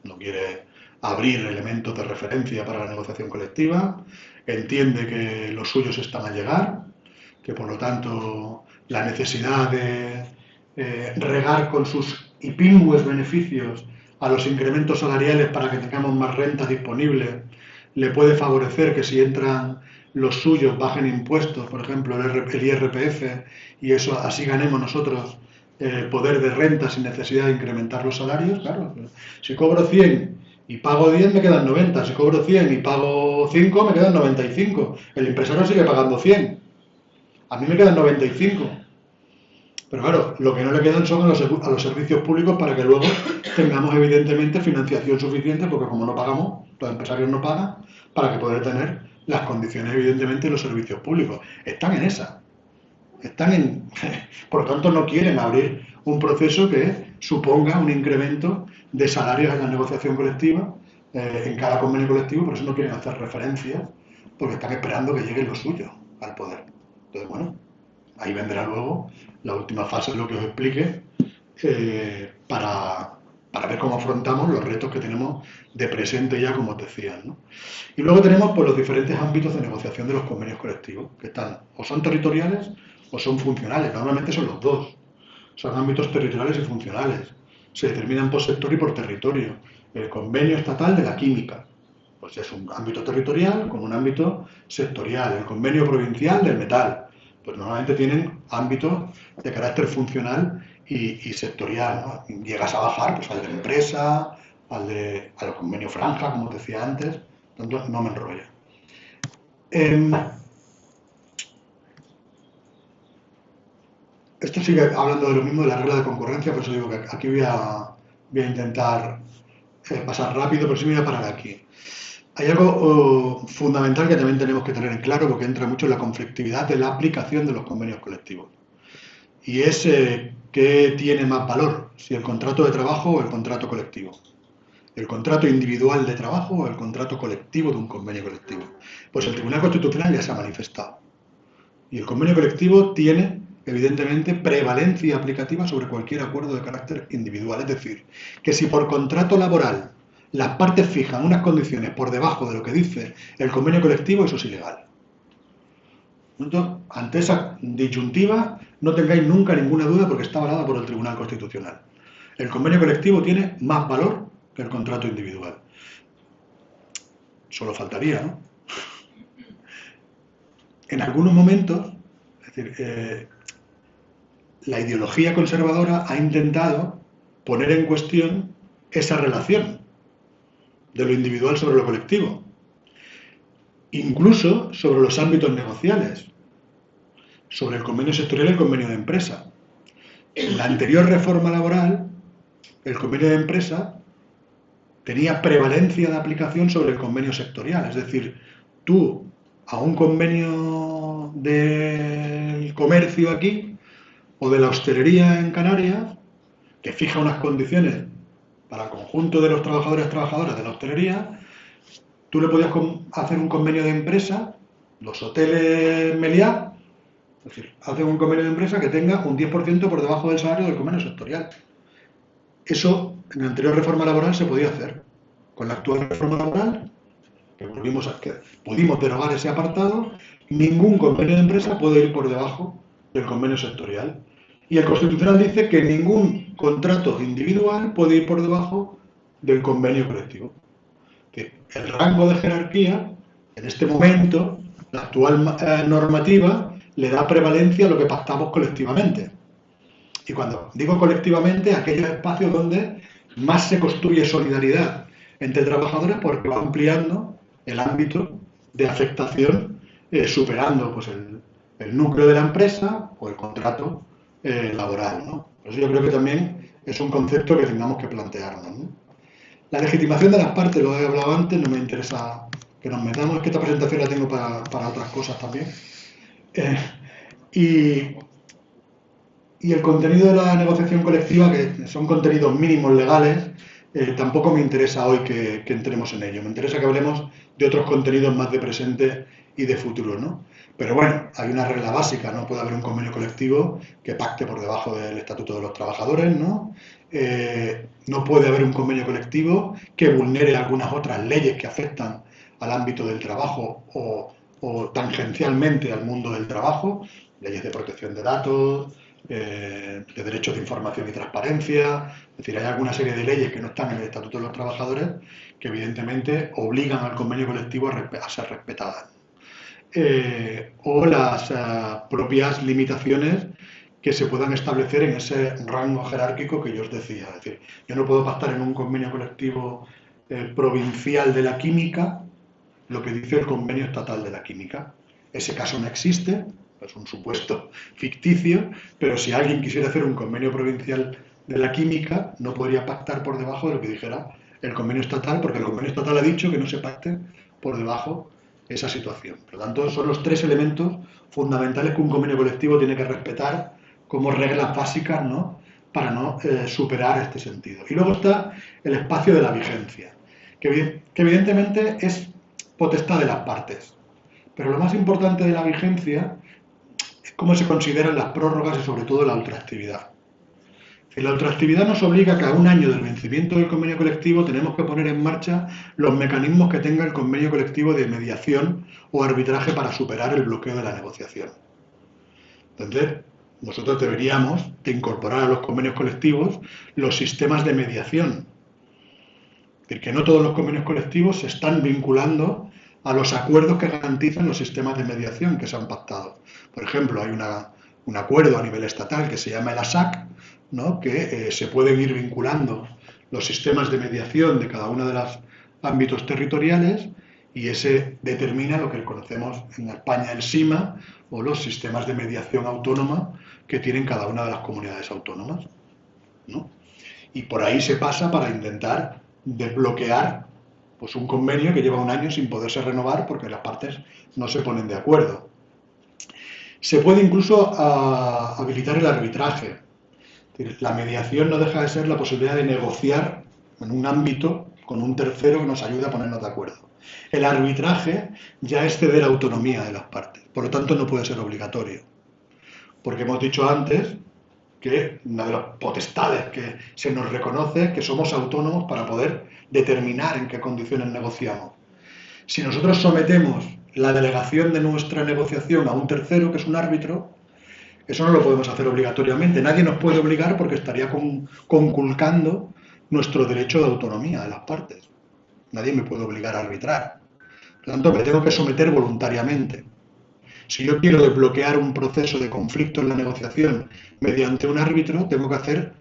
[SPEAKER 3] no quiere abrir elementos de referencia para la negociación colectiva, entiende que los suyos están a llegar, que por lo tanto la necesidad de regar con sus pingües beneficios a los incrementos salariales para que tengamos más renta disponible le puede favorecer que si entran los suyos bajen impuestos, por ejemplo el IRPF, y eso así ganemos nosotros poder de renta sin necesidad de incrementar los salarios. Claro, si cobro 100 y pago 10 me quedan 90, si cobro 100 y pago 5 me quedan 95, el empresario sigue pagando 100, a mí me quedan 95. Pero claro, lo que no le quedan son a los servicios públicos para que luego tengamos evidentemente financiación suficiente, porque como no pagamos, los empresarios no pagan, para que poder tener las condiciones evidentemente de los servicios públicos. Están en esa. Por lo tanto, no quieren abrir un proceso que suponga un incremento de salarios en la negociación colectiva, en cada convenio colectivo, por eso no quieren hacer referencia, porque están esperando que llegue lo suyo al poder. Entonces, bueno, ahí vendrá luego la última fase de lo que os explique, para ver cómo afrontamos los retos que tenemos de presente ya, como os decía, ¿no? Y luego tenemos pues, los diferentes ámbitos de negociación de los convenios colectivos, que están o son territoriales o son funcionales. Normalmente son los dos. Son ámbitos territoriales y funcionales. Se determinan por sector y por territorio. El convenio estatal de la química, pues es un ámbito territorial con un ámbito sectorial. El convenio provincial del metal, pues normalmente tienen ámbitos de carácter funcional y sectorial, ¿no? Llegas a bajar pues, al de empresa, al convenio franja, como os decía antes, tanto no me enrollo. Esto sigue hablando de lo mismo de la regla de concurrencia, por eso digo que aquí voy a intentar pasar rápido, pero sí me voy a parar aquí. Hay algo fundamental que también tenemos que tener en claro, porque entra mucho en la conflictividad de la aplicación de los convenios colectivos. Y es qué tiene más valor, si el contrato de trabajo o el contrato colectivo. El contrato individual de trabajo o el contrato colectivo de un convenio colectivo. Pues el Tribunal Constitucional ya se ha manifestado. Y el convenio colectivo tiene, evidentemente, prevalencia aplicativa sobre cualquier acuerdo de carácter individual. Es decir, que si por contrato laboral las partes fijan unas condiciones por debajo de lo que dice el convenio colectivo, eso es ilegal. Entonces, ante esa disyuntiva, no tengáis nunca ninguna duda porque está avalada por el Tribunal Constitucional. El convenio colectivo tiene más valor que el contrato individual. Solo faltaría, ¿no? En algunos momentos, es decir, la ideología conservadora ha intentado poner en cuestión esa relación de lo individual sobre lo colectivo, incluso sobre los ámbitos negociales, sobre el convenio sectorial y el convenio de empresa. En la anterior reforma laboral, el convenio de empresa tenía prevalencia de aplicación sobre el convenio sectorial, es decir, tú a un convenio del comercio aquí o de la hostelería en Canarias, que fija unas condiciones para el conjunto de los trabajadores y trabajadoras de la hostelería, tú le podías hacer un convenio de empresa, los hoteles Meliá, es decir, hacen un convenio de empresa que tenga un 10% por debajo del salario del convenio sectorial. Eso en la anterior reforma laboral se podía hacer. Con la actual reforma laboral, que pudimos derogar ese apartado, ningún convenio de empresa puede ir por debajo del convenio sectorial. Y el Constitucional dice que ningún contrato individual puede ir por debajo del convenio colectivo. El rango de jerarquía, en este momento, la actual normativa le da prevalencia a lo que pactamos colectivamente. Y cuando digo colectivamente, aquellos espacios donde más se construye solidaridad entre trabajadores porque va ampliando el ámbito de afectación, superando pues, el núcleo de la empresa o el contrato laboral, ¿no? Por eso yo creo que también es un concepto que tengamos que plantearnos, ¿no? La legitimación de las partes, lo he hablado antes, no me interesa que nos metamos, es que esta presentación la tengo para otras cosas también. Y el contenido de la negociación colectiva, que son contenidos mínimos legales, tampoco me interesa hoy que entremos en ello. Me interesa que hablemos de otros contenidos más de presente y de futuro, ¿no? Pero bueno, hay una regla básica, no puede haber un convenio colectivo que pacte por debajo del Estatuto de los Trabajadores, ¿no? No puede haber un convenio colectivo que vulnere algunas otras leyes que afectan al ámbito del trabajo o tangencialmente al mundo del trabajo, leyes de protección de datos, de derechos de información y transparencia. Es decir, hay alguna serie de leyes que no están en el Estatuto de los Trabajadores que evidentemente obligan al convenio colectivo a ser respetadas. O las propias limitaciones que se puedan establecer en ese rango jerárquico que yo os decía. Es decir, yo no puedo pactar en un convenio colectivo provincial de la química lo que dice el convenio estatal de la química. Ese caso no existe, es un supuesto ficticio, pero si alguien quisiera hacer un convenio provincial de la química, no podría pactar por debajo de lo que dijera el convenio estatal, porque el convenio estatal ha dicho que no se pacte por debajo esa situación. Por lo tanto, son los tres elementos fundamentales que un convenio colectivo tiene que respetar como reglas básicas, ¿no?, para no superar este sentido. Y luego está el espacio de la vigencia, que evidentemente es potestad de las partes. Pero lo más importante de la vigencia es cómo se consideran las prórrogas y sobre todo la ultraactividad. Si la ultraactividad nos obliga a que a un año del vencimiento del convenio colectivo tenemos que poner en marcha los mecanismos que tenga el convenio colectivo de mediación o arbitraje para superar el bloqueo de la negociación. Entonces, nosotros deberíamos de incorporar a los convenios colectivos los sistemas de mediación. Es decir, que no todos los convenios colectivos se están vinculando a los acuerdos que garantizan los sistemas de mediación que se han pactado. Por ejemplo, hay un acuerdo a nivel estatal que se llama el ASAC, ¿no?, que se pueden ir vinculando los sistemas de mediación de cada uno de los ámbitos territoriales y ese determina lo que conocemos en España el SIMA o los sistemas de mediación autónoma que tienen cada una de las comunidades autónomas, ¿no? Y por ahí se pasa para intentar desbloquear pues un convenio que lleva un año sin poderse renovar porque las partes no se ponen de acuerdo. Se puede incluso habilitar el arbitraje. La mediación no deja de ser la posibilidad de negociar en un ámbito con un tercero que nos ayude a ponernos de acuerdo. El arbitraje ya es ceder autonomía de las partes, por lo tanto no puede ser obligatorio. Porque hemos dicho antes que una de las potestades que se nos reconoce es que somos autónomos para poder determinar en qué condiciones negociamos. Si nosotros sometemos la delegación de nuestra negociación a un tercero, que es un árbitro, eso no lo podemos hacer obligatoriamente. Nadie nos puede obligar porque estaría conculcando nuestro derecho de autonomía de las partes. Nadie me puede obligar a arbitrar. Por lo tanto, me tengo que someter voluntariamente. Si yo quiero desbloquear un proceso de conflicto en la negociación mediante un árbitro, tengo que hacer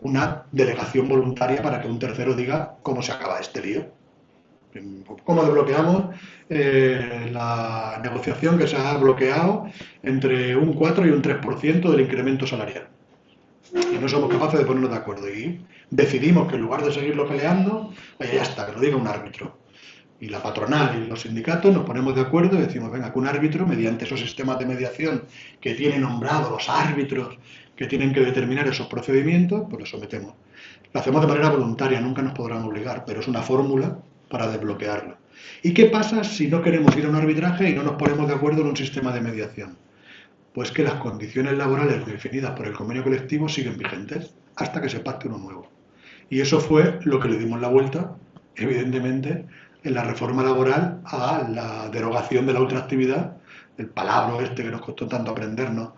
[SPEAKER 3] una delegación voluntaria para que un tercero diga cómo se acaba este lío. ¿Cómo desbloqueamos la negociación que se ha bloqueado entre un 4 y un 3% del incremento salarial? Y no somos capaces de ponernos de acuerdo. Y decidimos que en lugar de seguirlo peleando, ya está, que lo diga un árbitro. Y la patronal y los sindicatos nos ponemos de acuerdo y decimos, venga, que un árbitro, mediante esos sistemas de mediación que tiene nombrado los árbitros que tienen que determinar esos procedimientos, pues lo sometemos. Lo hacemos de manera voluntaria, nunca nos podrán obligar, pero es una fórmula para desbloquearlo. ¿Y qué pasa si no queremos ir a un arbitraje y no nos ponemos de acuerdo en un sistema de mediación? Pues que las condiciones laborales definidas por el convenio colectivo siguen vigentes hasta que se pacte uno nuevo. Y eso fue lo que le dimos la vuelta, evidentemente, en la reforma laboral a la derogación de la ultraactividad, el palabra este que nos costó tanto aprendernos.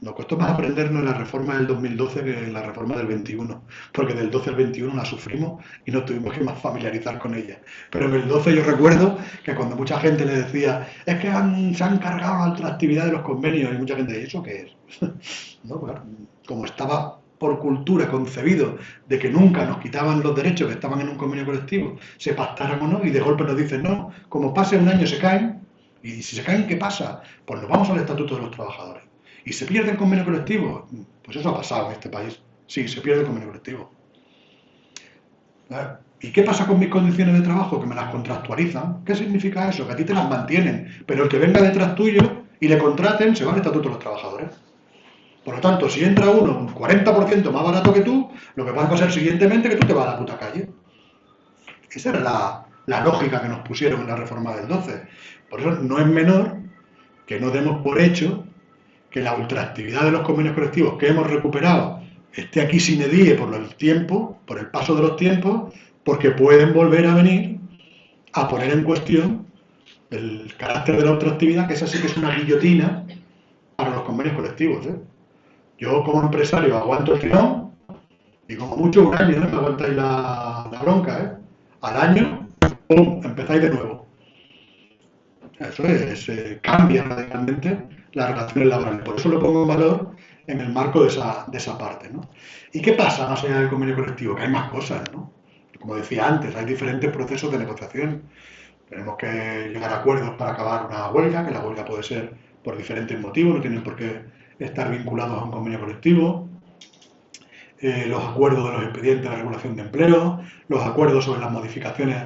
[SPEAKER 3] Nos costó más aprendernos en la reforma del 2012 que en la reforma del 21, porque del 12 al 21 la sufrimos y nos tuvimos que más familiarizar con ella. Pero en el 12 yo recuerdo que cuando mucha gente le decía, es que se han cargado la ultraactividad de los convenios, y mucha gente decía, ¿eso qué es? No, claro, como estaba por cultura concebido de que nunca nos quitaban los derechos que estaban en un convenio colectivo, se pactaran o no, y de golpe nos dicen, no, como pase un año se caen, y si se caen, ¿qué pasa? Pues nos vamos al Estatuto de los Trabajadores. ¿Y se pierde el convenio colectivo? Pues eso ha pasado en este país. Sí, se pierde el convenio colectivo. ¿Y qué pasa con mis condiciones de trabajo? Que me las contractualizan. ¿Qué significa eso? Que a ti te las mantienen, pero el que venga detrás tuyo y le contraten se va al Estatuto de los Trabajadores. Por lo tanto, si entra uno un 40% más barato que tú, lo que va a pasar siguientemente es que tú te vas a la puta calle. Esa era la lógica que nos pusieron en la reforma del 12. Por eso no es menor que no demos por hecho que la ultraactividad de los convenios colectivos que hemos recuperado esté aquí sine die por el tiempo, por el paso de los tiempos, porque pueden volver a venir a poner en cuestión el carácter de la ultraactividad, que esa sí que es una guillotina para los convenios colectivos, ¿eh? Yo como empresario aguanto el tirón y como mucho un año, ¿no? Me aguantáis la bronca, ¿eh? Al año, ¡pum!, empezáis de nuevo. Eso es, cambia radicalmente las relaciones laborales. Por eso lo pongo en valor en el marco de esa parte, ¿no? ¿Y qué pasa más allá del convenio colectivo? Que hay más cosas, ¿no? como decía antes, hay diferentes procesos de negociación. Tenemos que llegar a acuerdos para acabar una huelga, que la huelga puede ser por diferentes motivos, no tienen por qué estar vinculados a un convenio colectivo. Los acuerdos de los expedientes de regulación de empleo, los acuerdos sobre las modificaciones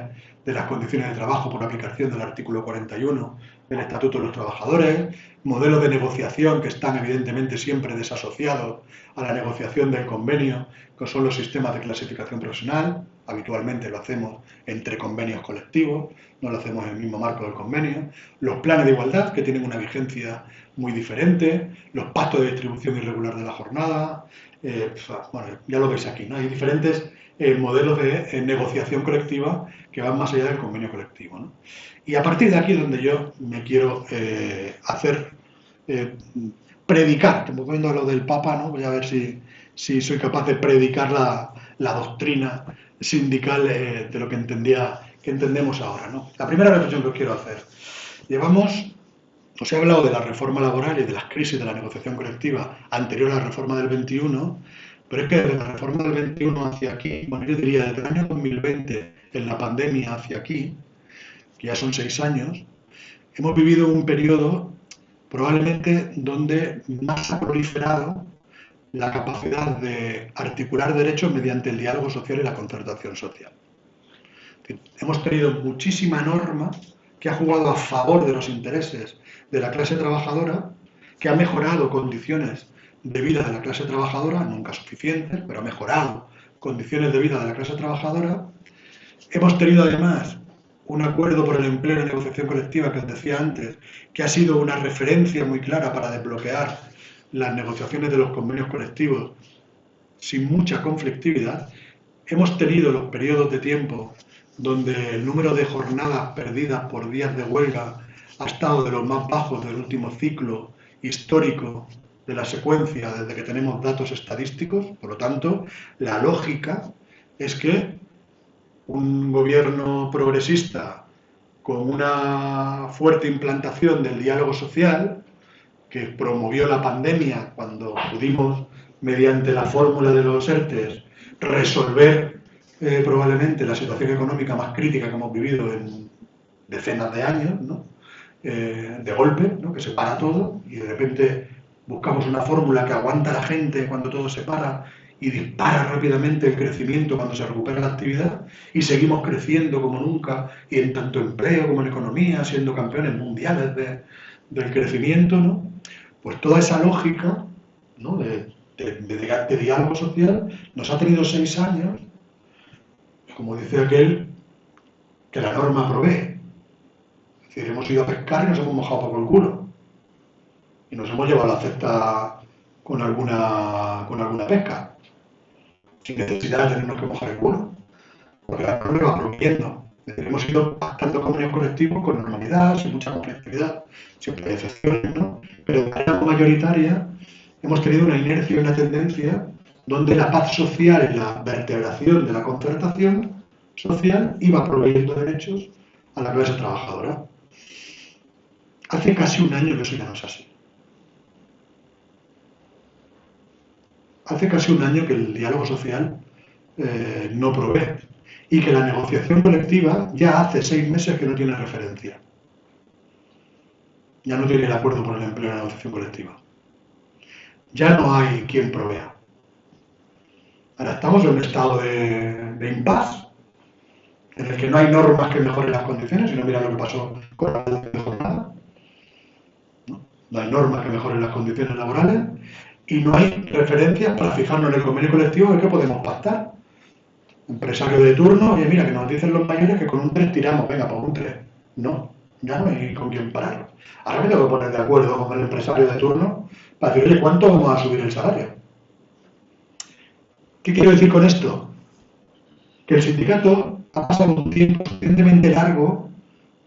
[SPEAKER 3] de las condiciones de trabajo por aplicación del artículo 41 del Estatuto de los Trabajadores, modelos de negociación que están evidentemente siempre desasociados a la negociación del convenio, que son los sistemas de clasificación profesional. Habitualmente lo hacemos entre convenios colectivos, no lo hacemos en el mismo marco del convenio. Los planes de igualdad, que tienen una vigencia muy diferente, los pactos de distribución irregular de la jornada. Bueno, ya lo veis aquí, ¿no? Hay diferentes modelos de negociación colectiva que van más allá del convenio colectivo, ¿no? Y a partir de aquí es donde yo me quiero predicar. Estamos viendo lo del Papa, ¿no? Voy a ver si soy capaz de predicar la doctrina sindical de lo que entendemos ahora, ¿no? La primera reflexión que os quiero hacer. Os he hablado de la reforma laboral y de las crisis de la negociación colectiva anterior a la reforma del 21, pero es que desde la reforma del 21 hacia aquí, bueno, yo diría desde el año 2020, en la pandemia hacia aquí, que ya son 6 años, hemos vivido un periodo probablemente donde más ha proliferado la capacidad de articular derechos mediante el diálogo social y la concertación social. Hemos tenido muchísima norma que ha jugado a favor de los intereses de la clase trabajadora, que ha mejorado condiciones de vida de la clase trabajadora, nunca suficientes, pero ha mejorado condiciones de vida de la clase trabajadora. Hemos tenido además un acuerdo por el empleo y negociación colectiva que os decía antes, que ha sido una referencia muy clara para desbloquear las negociaciones de los convenios colectivos sin mucha conflictividad. Hemos tenido los periodos de tiempo donde el número de jornadas perdidas por días de huelga ha estado de los más bajos del último ciclo histórico de la secuencia desde que tenemos datos estadísticos. Por lo tanto, la lógica es que un gobierno progresista con una fuerte implantación del diálogo social, que promovió la pandemia cuando pudimos, mediante la fórmula de los ERTES, resolver probablemente la situación económica más crítica que hemos vivido en decenas de años, ¿no? De golpe, ¿no? Que se para todo y de repente buscamos una fórmula que aguanta a la gente cuando todo se para y dispara rápidamente el crecimiento cuando se recupera la actividad, y seguimos creciendo como nunca y en tanto empleo como en economía, siendo campeones mundiales del crecimiento, ¿no? Pues toda esa lógica, ¿no? de diálogo social nos ha tenido 6 años, como dice aquel, que la norma provee. Es decir, hemos ido a pescar y nos hemos mojado poco el culo. Y nos hemos llevado la cesta con alguna pesca, sin necesidad de tenernos que mojar el culo. Porque la norma va proveyendo. Hemos ido pactando convenios colectivos con normalidad, sin mucha complejidad, siempre hay excepciones, ¿no? Pero de manera mayoritaria hemos tenido una inercia y una tendencia donde la paz social y la vertebración de la concertación social iba proveyendo derechos a la clase trabajadora. Hace casi un año que eso ya no es así. Hace casi un año que el diálogo social no provee y que la negociación colectiva ya hace 6 meses que no tiene referencia. Ya no tiene el acuerdo por el empleo de la negociación colectiva. Ya no hay quien provea. Ahora estamos en un estado de impasse, en el que no hay normas que mejoren las condiciones, sino mira lo que pasó con la ley de jornada. No hay normas que mejoren las condiciones laborales y no hay referencias para fijarnos en el convenio colectivo de qué podemos pactar. Empresario de turno, oye, mira, que nos dicen los mayores que con un 3 tiramos, venga, por un 3. No, ya no hay con quién parar. Ahora me tengo que poner de acuerdo con el empresario de turno para decir, oye, ¿cuánto vamos a subir el salario? ¿Qué quiero decir con esto? Que el sindicato ha pasado un tiempo suficientemente largo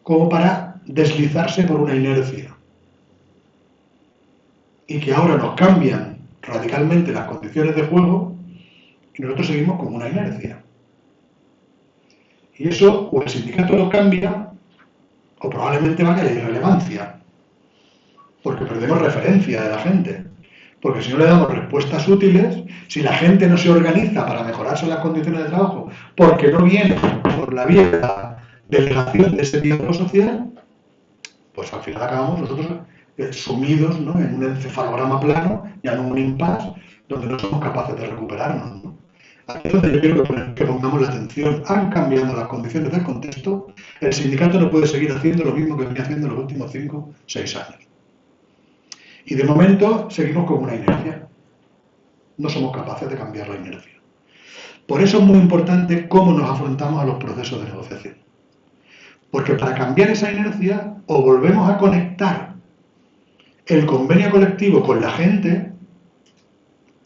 [SPEAKER 3] como para deslizarse por una inercia. Y que ahora nos cambian radicalmente las condiciones de juego y nosotros seguimos con una inercia. Y eso, o el sindicato lo cambia, o probablemente va a caer irrelevancia, porque perdemos referencia de la gente. Porque si no le damos respuestas útiles, si la gente no se organiza para mejorarse las condiciones de trabajo, porque no viene por la vía de la delegación de ese diálogo social, pues al final acabamos nosotros sumidos, ¿no?, en un encefalograma plano, ya en un impasse, donde no somos capaces de recuperarnos, ¿no? Aquí es donde yo quiero que pongamos la atención. Han cambiado las condiciones del contexto. El sindicato no puede seguir haciendo lo mismo que venía haciendo en los últimos 5 o 6 años. Y de momento seguimos con una inercia. No somos capaces de cambiar la inercia. Por eso es muy importante cómo nos afrontamos a los procesos de negociación. Porque para cambiar esa inercia, o volvemos a conectar el convenio colectivo con la gente,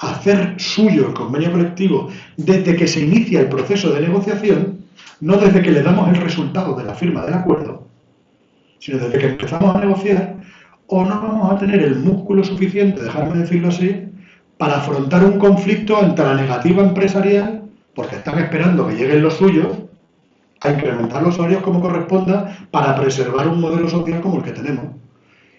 [SPEAKER 3] a hacer suyo el convenio colectivo desde que se inicia el proceso de negociación, no desde que le damos el resultado de la firma del acuerdo, sino desde que empezamos a negociar, o no vamos a tener el músculo suficiente, dejadme decirlo así, para afrontar un conflicto ante la negativa empresarial, porque están esperando que lleguen los suyos, a incrementar los salarios como corresponda para preservar un modelo social como el que tenemos.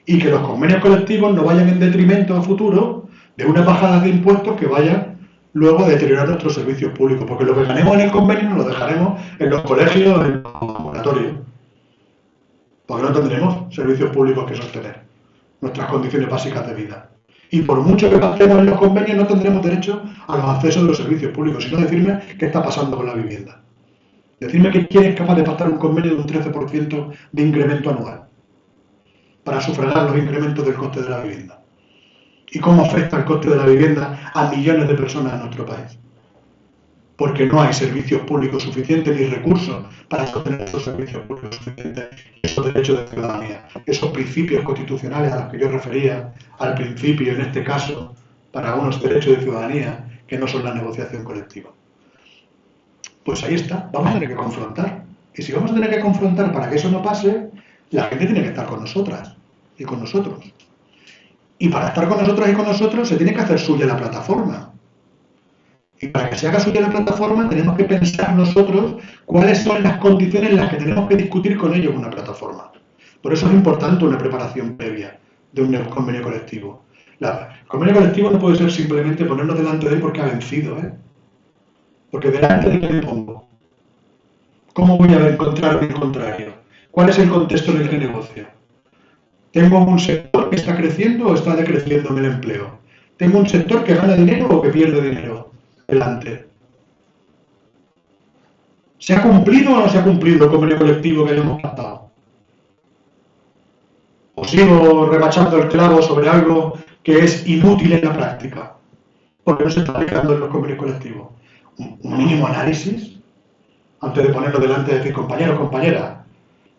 [SPEAKER 3] Y que los convenios colectivos no vayan en detrimento a futuro de unas bajadas de impuestos que vayan luego a deteriorar nuestros servicios públicos, porque lo que ganemos en el convenio nos lo dejaremos en los colegios, en los laboratorios, porque no tendremos servicios públicos que sostener nuestras condiciones básicas de vida. Y por mucho que pactemos en los convenios, no tendremos derecho a los accesos de los servicios públicos, sino decirme qué está pasando con la vivienda. Decirme que quién es capaz de pactar un convenio de un 13% de incremento anual para sufragar los incrementos del coste de la vivienda. ¿Y cómo afecta el coste de la vivienda a millones de personas en nuestro país? Porque no hay servicios públicos suficientes ni recursos para sostener esos servicios públicos suficientes, esos derechos de ciudadanía, esos principios constitucionales a los que yo refería al principio, en este caso, para unos derechos de ciudadanía que no son la negociación colectiva. Pues ahí está, vamos a tener que confrontar. Y si vamos a tener que confrontar para que eso no pase, la gente tiene que estar con nosotras y con nosotros. Y para estar con nosotras y con nosotros se tiene que hacer suya la plataforma. Y para que se haga suya la plataforma tenemos que pensar nosotros cuáles son las condiciones en las que tenemos que discutir con ellos una plataforma. Por eso es importante una preparación previa de un convenio colectivo. El convenio colectivo no puede ser simplemente ponernos delante de él porque ha vencido, ¿eh? Porque delante de qué me pongo. ¿Cómo voy a encontrar el contrario? ¿Cuál es el contexto en el que negocio? ¿Tengo un sector que está creciendo o está decreciendo en el empleo? ¿Tengo un sector que gana dinero o que pierde dinero? Delante. ¿Se ha cumplido o no se ha cumplido el convenio colectivo que hayamos pactado? ¿O sigo rebachando el clavo sobre algo que es inútil en la práctica? Porque no se está aplicando en los convenios colectivos. Un mínimo análisis antes de ponerlo delante de decir, compañeros, compañeras,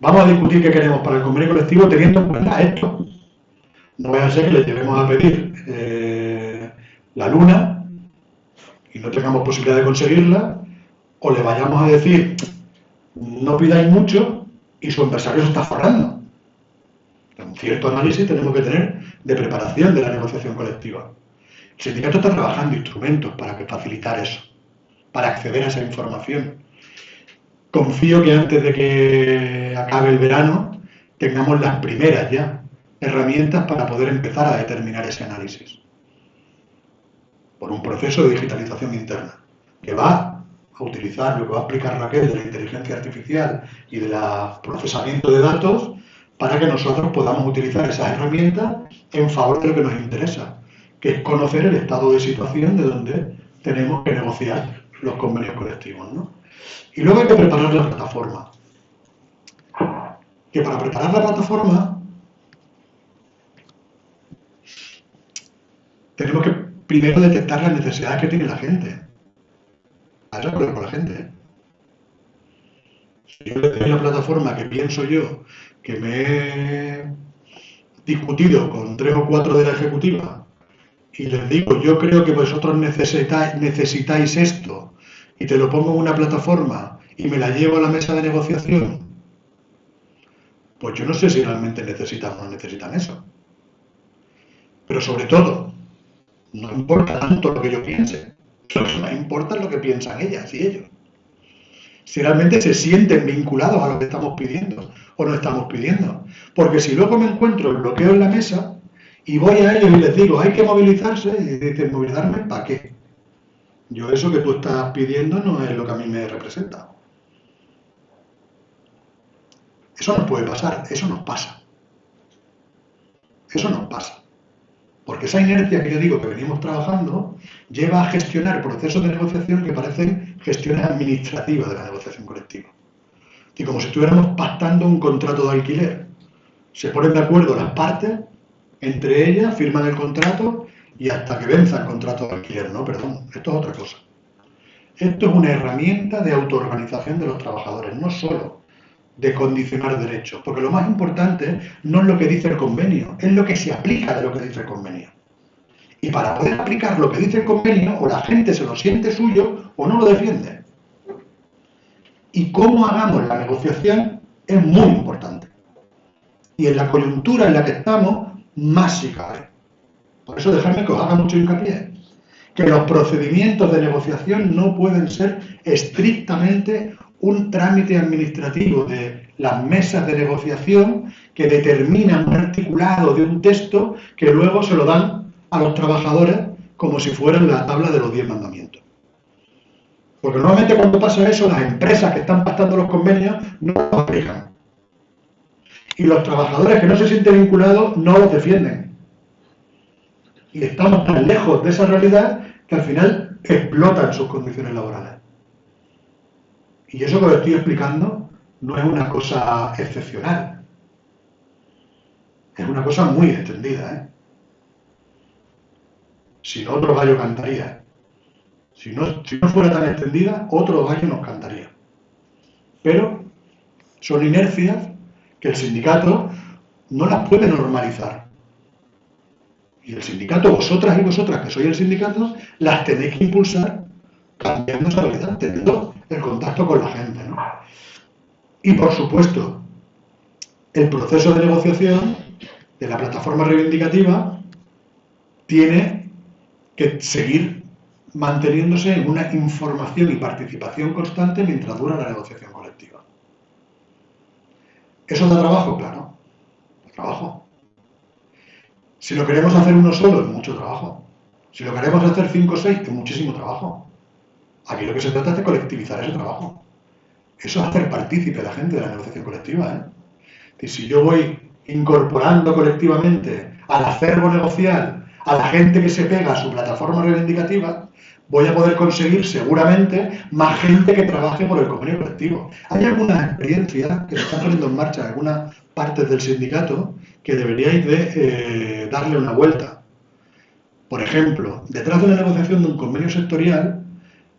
[SPEAKER 3] vamos a discutir qué queremos para el convenio colectivo teniendo en cuenta esto. No vaya a ser que le llevemos a pedir la luna y no tengamos posibilidad de conseguirla, o le vayamos a decir, no pidáis mucho y su empresario se está forrando. Un cierto análisis tenemos que tener de preparación de la negociación colectiva. El sindicato está trabajando instrumentos para facilitar eso, para acceder a esa información. Confío que antes de que acabe el verano tengamos las primeras ya herramientas para poder empezar a determinar ese análisis. Por un proceso de digitalización interna, que va a utilizar lo que va a explicar Raquel de la inteligencia artificial y del procesamiento de datos para que nosotros podamos utilizar esas herramientas en favor de lo que nos interesa, que es conocer el estado de situación de donde tenemos que negociar los convenios colectivos, ¿no? Y luego hay que preparar la plataforma. Que para preparar la plataforma tenemos que primero detectar las necesidades que tiene la gente. Hay que hablar con la gente, ¿eh? Si yo le doy la plataforma que pienso yo, que me he discutido con 3 o 4 de la ejecutiva, y les digo, yo creo que vosotros necesitáis esto, y te lo pongo en una plataforma y me la llevo a la mesa de negociación, pues yo no sé si realmente necesitan o no necesitan eso. Pero sobre todo, no importa tanto lo que yo piense, lo que más importa es lo que piensan ellas y ellos. Si realmente se sienten vinculados a lo que estamos pidiendo o no estamos pidiendo. Porque si luego me encuentro el bloqueo en la mesa Y voy a ellos y les digo, hay que movilizarse, y dicen, ¿movilizarme para qué? Yo eso que tú estás pidiendo no es lo que a mí me representa. Eso nos puede pasar, eso nos pasa. Eso nos pasa. Porque esa inercia que yo digo que venimos trabajando lleva a gestionar procesos de negociación que parecen gestiones administrativas de la negociación colectiva. Y como si estuviéramos pactando un contrato de alquiler. Se ponen de acuerdo las partes, entre ellas firman el contrato y hasta que venza el contrato de alquiler. No, perdón, esto es otra cosa. Esto es una herramienta de autoorganización de los trabajadores, no solo de condicionar derechos, porque lo más importante no es lo que dice el convenio, es lo que se aplica de lo que dice el convenio. Y para poder aplicar lo que dice el convenio, o la gente se lo siente suyo o no lo defiende. Y cómo hagamos la negociación es muy importante. Y en la coyuntura en la que estamos, más si cabe. Por eso dejadme que os haga mucho hincapié. Que los procedimientos de negociación no pueden ser estrictamente un trámite administrativo de las mesas de negociación que determinan un articulado de un texto que luego se lo dan a los trabajadores como si fueran la tabla de los 10 mandamientos. Porque normalmente cuando pasa eso, las empresas que están pactando los convenios no los aplican. Y los trabajadores que no se sienten vinculados no los defienden. Y estamos tan lejos de esa realidad que al final explotan sus condiciones laborales. Y eso que os estoy explicando no es una cosa excepcional. Es una cosa muy extendida, ¿eh? Si no, otro gallo cantaría. Si no fuera tan extendida, otro gallo nos cantaría. Pero son inercias que el sindicato no las puede normalizar. Y el sindicato, vosotras y vosotras que sois el sindicato, las tenéis que impulsar cambiando esa realidad, teniendo el contacto con la gente, ¿no? Y por supuesto, el proceso de negociación de la plataforma reivindicativa tiene que seguir manteniéndose en una información y participación constante mientras dura la negociación colectiva. ¿Eso da trabajo? Claro, da trabajo. Si lo queremos hacer uno solo, es mucho trabajo. Si lo queremos hacer 5 o 6, es muchísimo trabajo. Aquí lo que se trata es de colectivizar ese trabajo. Eso es hacer partícipe a la gente de la negociación colectiva, ¿eh? Y si yo voy incorporando colectivamente al acervo negocial a la gente que se pega a su plataforma reivindicativa, voy a poder conseguir seguramente más gente que trabaje por el convenio colectivo. Hay algunas experiencias que se están poniendo en marcha en algunas partes del sindicato que deberíais de darle una vuelta. Por ejemplo, detrás de la negociación de un convenio sectorial,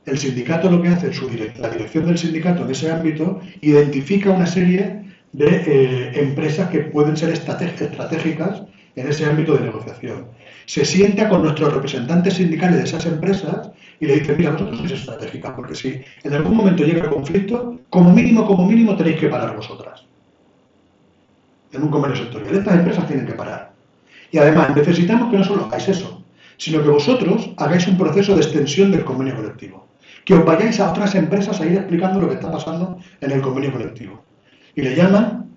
[SPEAKER 3] el sindicato lo que hace, la dirección del sindicato en ese ámbito, identifica una serie de empresas que pueden ser estratégicas en ese ámbito de negociación. Se sienta con nuestros representantes sindicales de esas empresas y le dice, mira, vosotros sois estratégicas, porque si en algún momento llega el conflicto, como mínimo tenéis que parar vosotras. En un convenio sectorial, estas empresas tienen que parar. Y además necesitamos que no solo hagáis eso, sino que vosotros hagáis un proceso de extensión del convenio colectivo. Que os vayáis a otras empresas a ir explicando lo que está pasando en el convenio colectivo. Y le llaman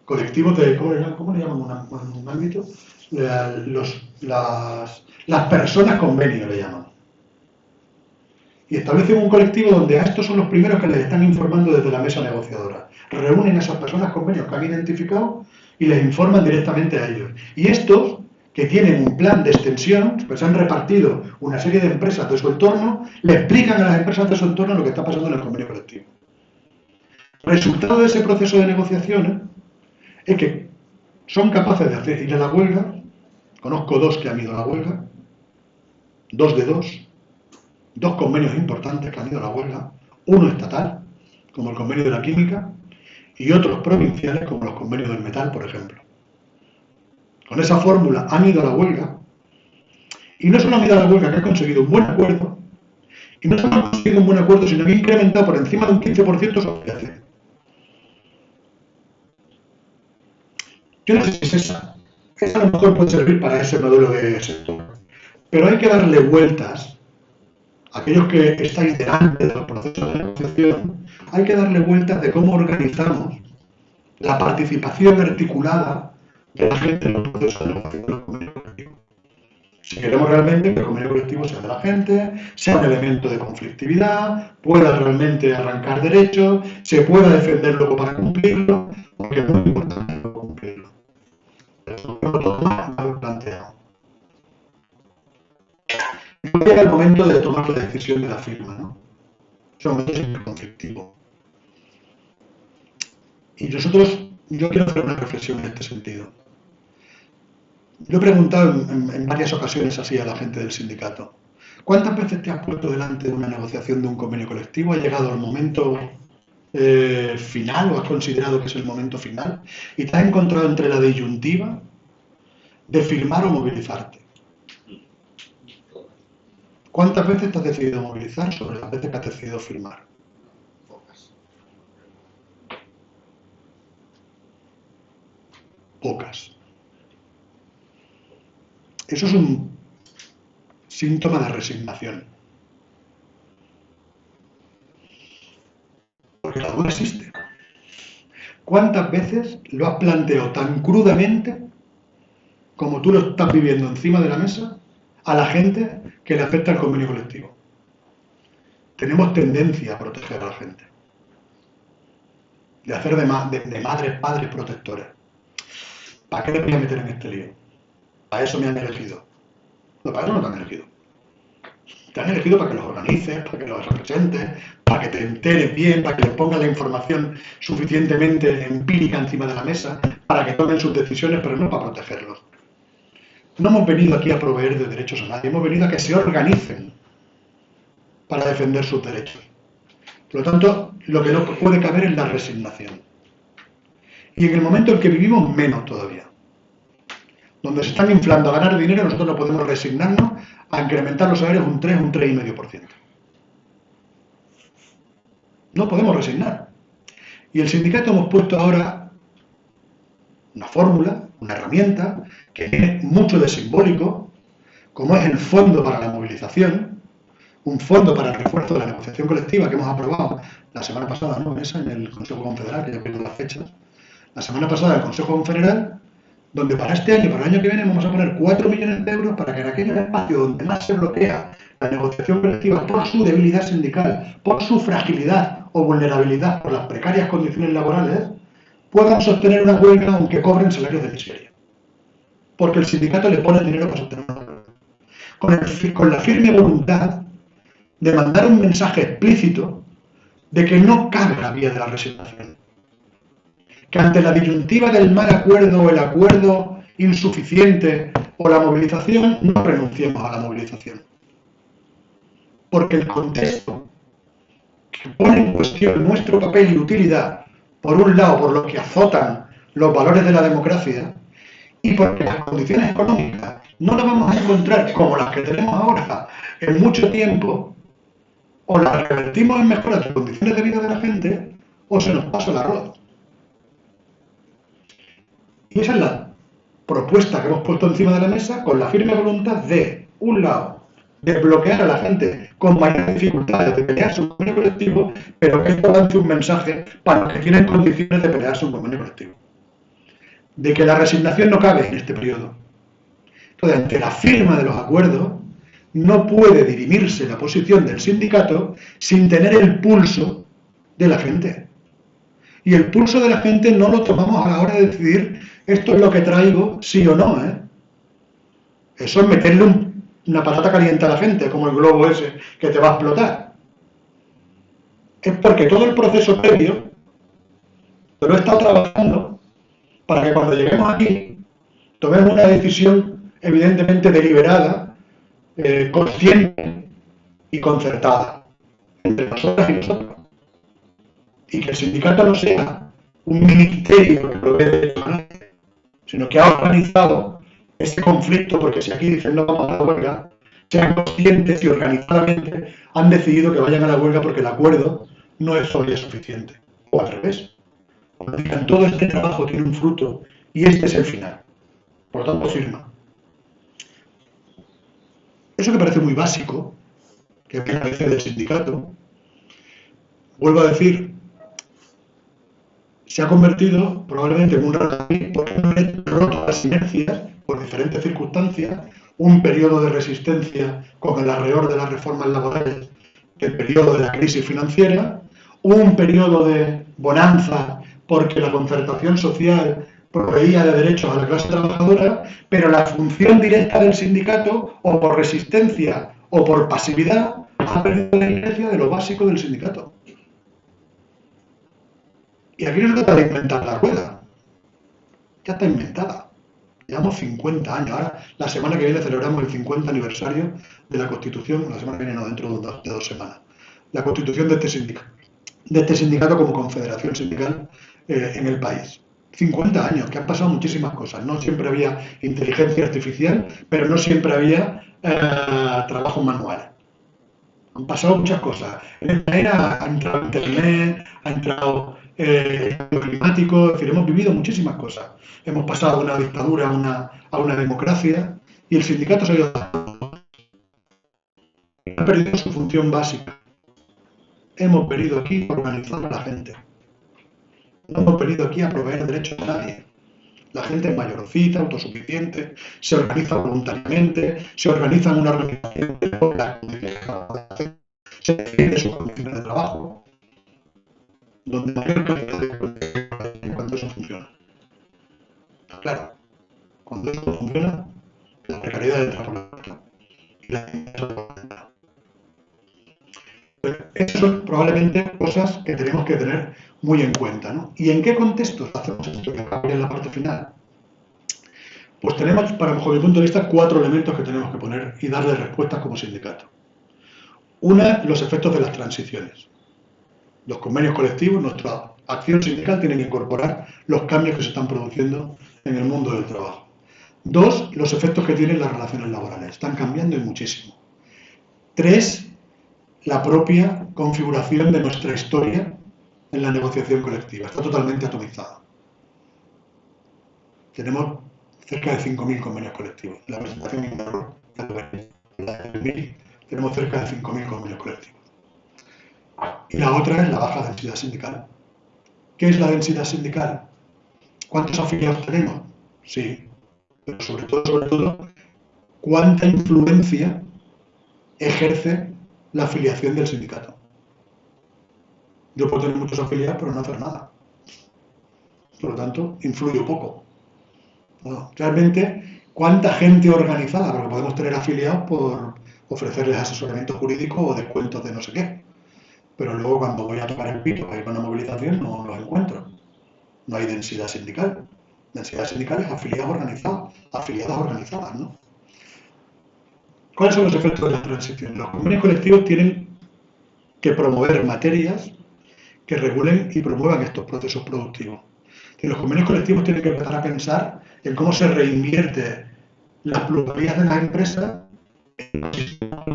[SPEAKER 3] colectivos de... ¿Cómo le llaman un ámbito? Las personas convenio le llaman. Y establecen un colectivo donde a estos son los primeros que les están informando desde la mesa negociadora. Reúnen a esas personas convenios que han identificado y les informan directamente a ellos. Y estos, que tienen un plan de extensión, pues han repartido una serie de empresas de su entorno, le explican a las empresas de su entorno lo que está pasando en el convenio colectivo. El resultado de ese proceso de negociaciones es que son capaces de ir a la huelga. Conozco 2 que han ido a la huelga, 2 de 2 convenios importantes que han ido a la huelga, uno estatal, como el convenio de la química, y otros provinciales, como los convenios del metal, por ejemplo. Con esa fórmula han ido a la huelga, y no solo han ido a la huelga, que han conseguido un buen acuerdo, y no solo han conseguido un buen acuerdo, sino que han incrementado por encima de un 15% su afiliación. Yo no sé si es esa. Esa a lo mejor puede servir para ese modelo de sector. Pero hay que darle vueltas. Aquellos que estáis delante de los procesos de negociación, hay que darle vueltas de cómo organizamos la participación articulada de la gente en el proceso de negociación del convenio colectivo. Si queremos realmente que el convenio colectivo sea de la gente, sea un elemento de conflictividad, pueda realmente arrancar derechos, se pueda defender luego para cumplirlo, porque es muy importante luego cumplirlo. Eso es lo más planteado. Llega el momento de tomar la decisión de la firma, ¿no? Es un momento siempre conflictivo. Y yo quiero hacer una reflexión en este sentido. Yo he preguntado en varias ocasiones así a la gente del sindicato, ¿cuántas veces te has puesto delante de una negociación de un convenio colectivo? ¿Ha llegado el momento final o has considerado que es el momento final? ¿Y te has encontrado entre la disyuntiva de firmar o movilizarte? ¿Cuántas veces te has decidido movilizar sobre las veces que has decidido firmar? Pocas. Eso es un síntoma de resignación. Porque la duda existe. ¿Cuántas veces lo has planteado tan crudamente como tú lo estás viviendo encima de la mesa a la gente que le afecta el convenio colectivo? Tenemos tendencia a proteger a la gente. De hacer de madres, padres protectores. ¿Para qué les voy a meter en este lío? Para eso me han elegido. No, para eso no te han elegido. Te han elegido para que los organices, para que los representes, para que te enteres bien, para que les pongas la información suficientemente empírica encima de la mesa, para que tomen sus decisiones, pero no para protegerlos. No hemos venido aquí a proveer de derechos a nadie, hemos venido a que se organicen para defender sus derechos. Por lo tanto, lo que no puede caber es la resignación. Y en el momento en que vivimos, menos todavía. Donde se están inflando a ganar dinero, nosotros no podemos resignarnos a incrementar los salarios un 3, un 3,5%. No podemos resignar. Y el sindicato hemos puesto ahora una fórmula, una herramienta, que tiene mucho de simbólico, como es el Fondo para la Movilización, un fondo para el refuerzo de la negociación colectiva que hemos aprobado la semana pasada, ¿no? En el Consejo Confederal, que ya pierdo las fechas. La semana pasada el Consejo Confederal, donde para este año, para el año que viene, vamos a poner 4 millones de euros para que en aquellos espacios donde más se bloquea la negociación colectiva por su debilidad sindical, por su fragilidad o vulnerabilidad, por las precarias condiciones laborales, puedan sostener una huelga aunque cobren salarios de miseria. Porque el sindicato le pone dinero para sostener una huelga. Con la firme voluntad de mandar un mensaje explícito de que no cabe la vía de la resignación. Que ante la disyuntiva del mal acuerdo o el acuerdo insuficiente o la movilización, no renunciemos a la movilización. Porque el contexto que pone en cuestión nuestro papel y utilidad, por un lado, por lo que azotan los valores de la democracia, y porque las condiciones económicas no las vamos a encontrar como las que tenemos ahora en mucho tiempo, o las revertimos en mejoras de condiciones de vida de la gente, o se nos pasa el arroz. Y esa es la propuesta que hemos puesto encima de la mesa con la firme voluntad de, un lado, desbloquear a la gente con mayores dificultades de pelearse un convenio colectivo, pero que esto lance un mensaje para los que tienen condiciones de pelearse un convenio colectivo. De que la resignación no cabe en este periodo. Entonces, ante la firma de los acuerdos, no puede dirimirse la posición del sindicato sin tener el pulso de la gente. Y el pulso de la gente no lo tomamos a la hora de decidir esto es lo que traigo, sí o no, ¿eh? Eso es meterle una patata caliente a la gente, como el globo ese que te va a explotar. Es porque todo el proceso previo lo he estado trabajando para que cuando lleguemos aquí tomemos una decisión evidentemente deliberada, consciente y concertada entre nosotras y nosotros. Y que el sindicato no sea un ministerio que provee derechos a nadie, sino que ha organizado ese conflicto, porque si aquí dicen no vamos a la huelga, sean conscientes y organizadamente han decidido que vayan a la huelga porque el acuerdo no es todavía suficiente. O al revés. Cuando digan todo este trabajo tiene un fruto y este es el final. Por lo tanto, firma. Eso que parece muy básico, que parece del sindicato, vuelvo a decir, se ha convertido probablemente en un ratatouille porque han roto las inercias por diferentes circunstancias, un periodo de resistencia con el arreor de las reformas laborales, el periodo de la crisis financiera, un periodo de bonanza porque la concertación social proveía de derechos a la clase trabajadora, pero la función directa del sindicato, o por resistencia o por pasividad, ha perdido la inercia de lo básico del sindicato. Y aquí no se trata de inventar la rueda, ya está inventada. Llevamos 50 años. Ahora, la semana que viene celebramos el 50 aniversario de la Constitución, la semana que viene no, dentro de 2 semanas, la constitución de este sindicato como confederación sindical en el país. 50 años, que han pasado muchísimas cosas. No siempre había inteligencia artificial, pero no siempre había trabajo manual. Han pasado muchas cosas. En esta era ha entrado Internet, ha entrado el cambio climático, es decir, hemos vivido muchísimas cosas. Hemos pasado de una dictadura a una democracia y el sindicato se ha ido ha perdido su función básica. Hemos venido aquí a organizar a la gente. No hemos venido aquí a proveer derechos a nadie. La gente es mayorcita, autosuficiente, se organiza voluntariamente, se organiza en una organización de obra, se defiende sus condiciones de trabajo, donde mayor calidad de cuando eso funciona. Claro, cuando eso no funciona, la precariedad entra por la puerta y la gente entra por la puerta. Estas son probablemente cosas que tenemos que tener muy en cuenta, ¿no? ¿Y en qué contextos hacemos esto que acaba en la parte final? Pues tenemos, bajo mi punto de vista, 4 elementos que tenemos que poner y darle respuestas como sindicato. Una, los efectos de las transiciones. Los convenios colectivos, nuestra acción sindical tiene que incorporar los cambios que se están produciendo en el mundo del trabajo. 2, los efectos que tienen las relaciones laborales. Están cambiando y muchísimo. 3, la propia configuración de nuestra historia en la negociación colectiva. Está totalmente atomizada. Tenemos cerca de 5.000 convenios colectivos. La presentación tenemos cerca de 5.000 convenios colectivos. Y la otra es la baja densidad sindical. ¿Qué es la densidad sindical? ¿Cuántos afiliados tenemos? Sí. Pero sobre todo, ¿cuánta influencia ejerce la afiliación del sindicato? Yo puedo tener muchos afiliados, pero no hacer nada. Por lo tanto, influyo poco. Bueno, realmente, ¿cuánta gente organizada? Porque podemos tener afiliados por ofrecerles asesoramiento jurídico o descuentos de no sé qué. Pero luego cuando voy a tocar el pito para ir a una movilización no los encuentro. No hay densidad sindical. Densidad sindical es afiliados organizados, afiliadas organizadas, ¿no? ¿Cuáles son los efectos de la transición? Los convenios colectivos tienen que promover materias que regulen y promuevan estos procesos productivos. Y los convenios colectivos tienen que empezar a pensar en cómo se reinvierte las plusvalías de las empresas en el sistema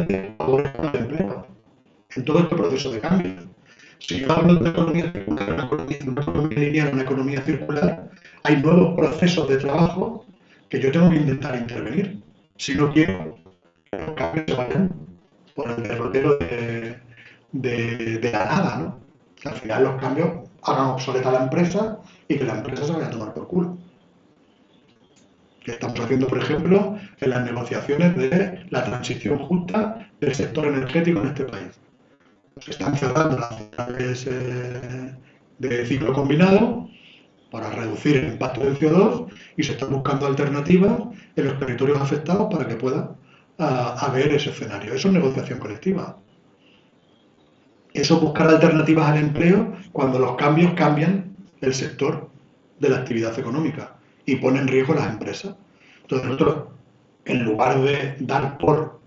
[SPEAKER 3] de empleo, en todo este proceso de cambio. Si yo hablo de economía circular, una economía lineal, una economía circular, hay nuevos procesos de trabajo que yo tengo que intentar intervenir. Si no quiero que los cambios se vayan por el derrotero de la nada, ¿no? Que al final los cambios hagan obsoleta a la empresa y que la empresa se vaya a tomar por culo. Que estamos haciendo, por ejemplo, en las negociaciones de la transición justa del sector energético en este país. Se están cerrando las centrales de ciclo combinado para reducir el impacto del CO2 y se están buscando alternativas en los territorios afectados para que pueda haber ese escenario. Eso es negociación colectiva. Eso es buscar alternativas al empleo cuando los cambios cambian el sector de la actividad económica y pone en riesgo las empresas. Entonces nosotros, en lugar de dar por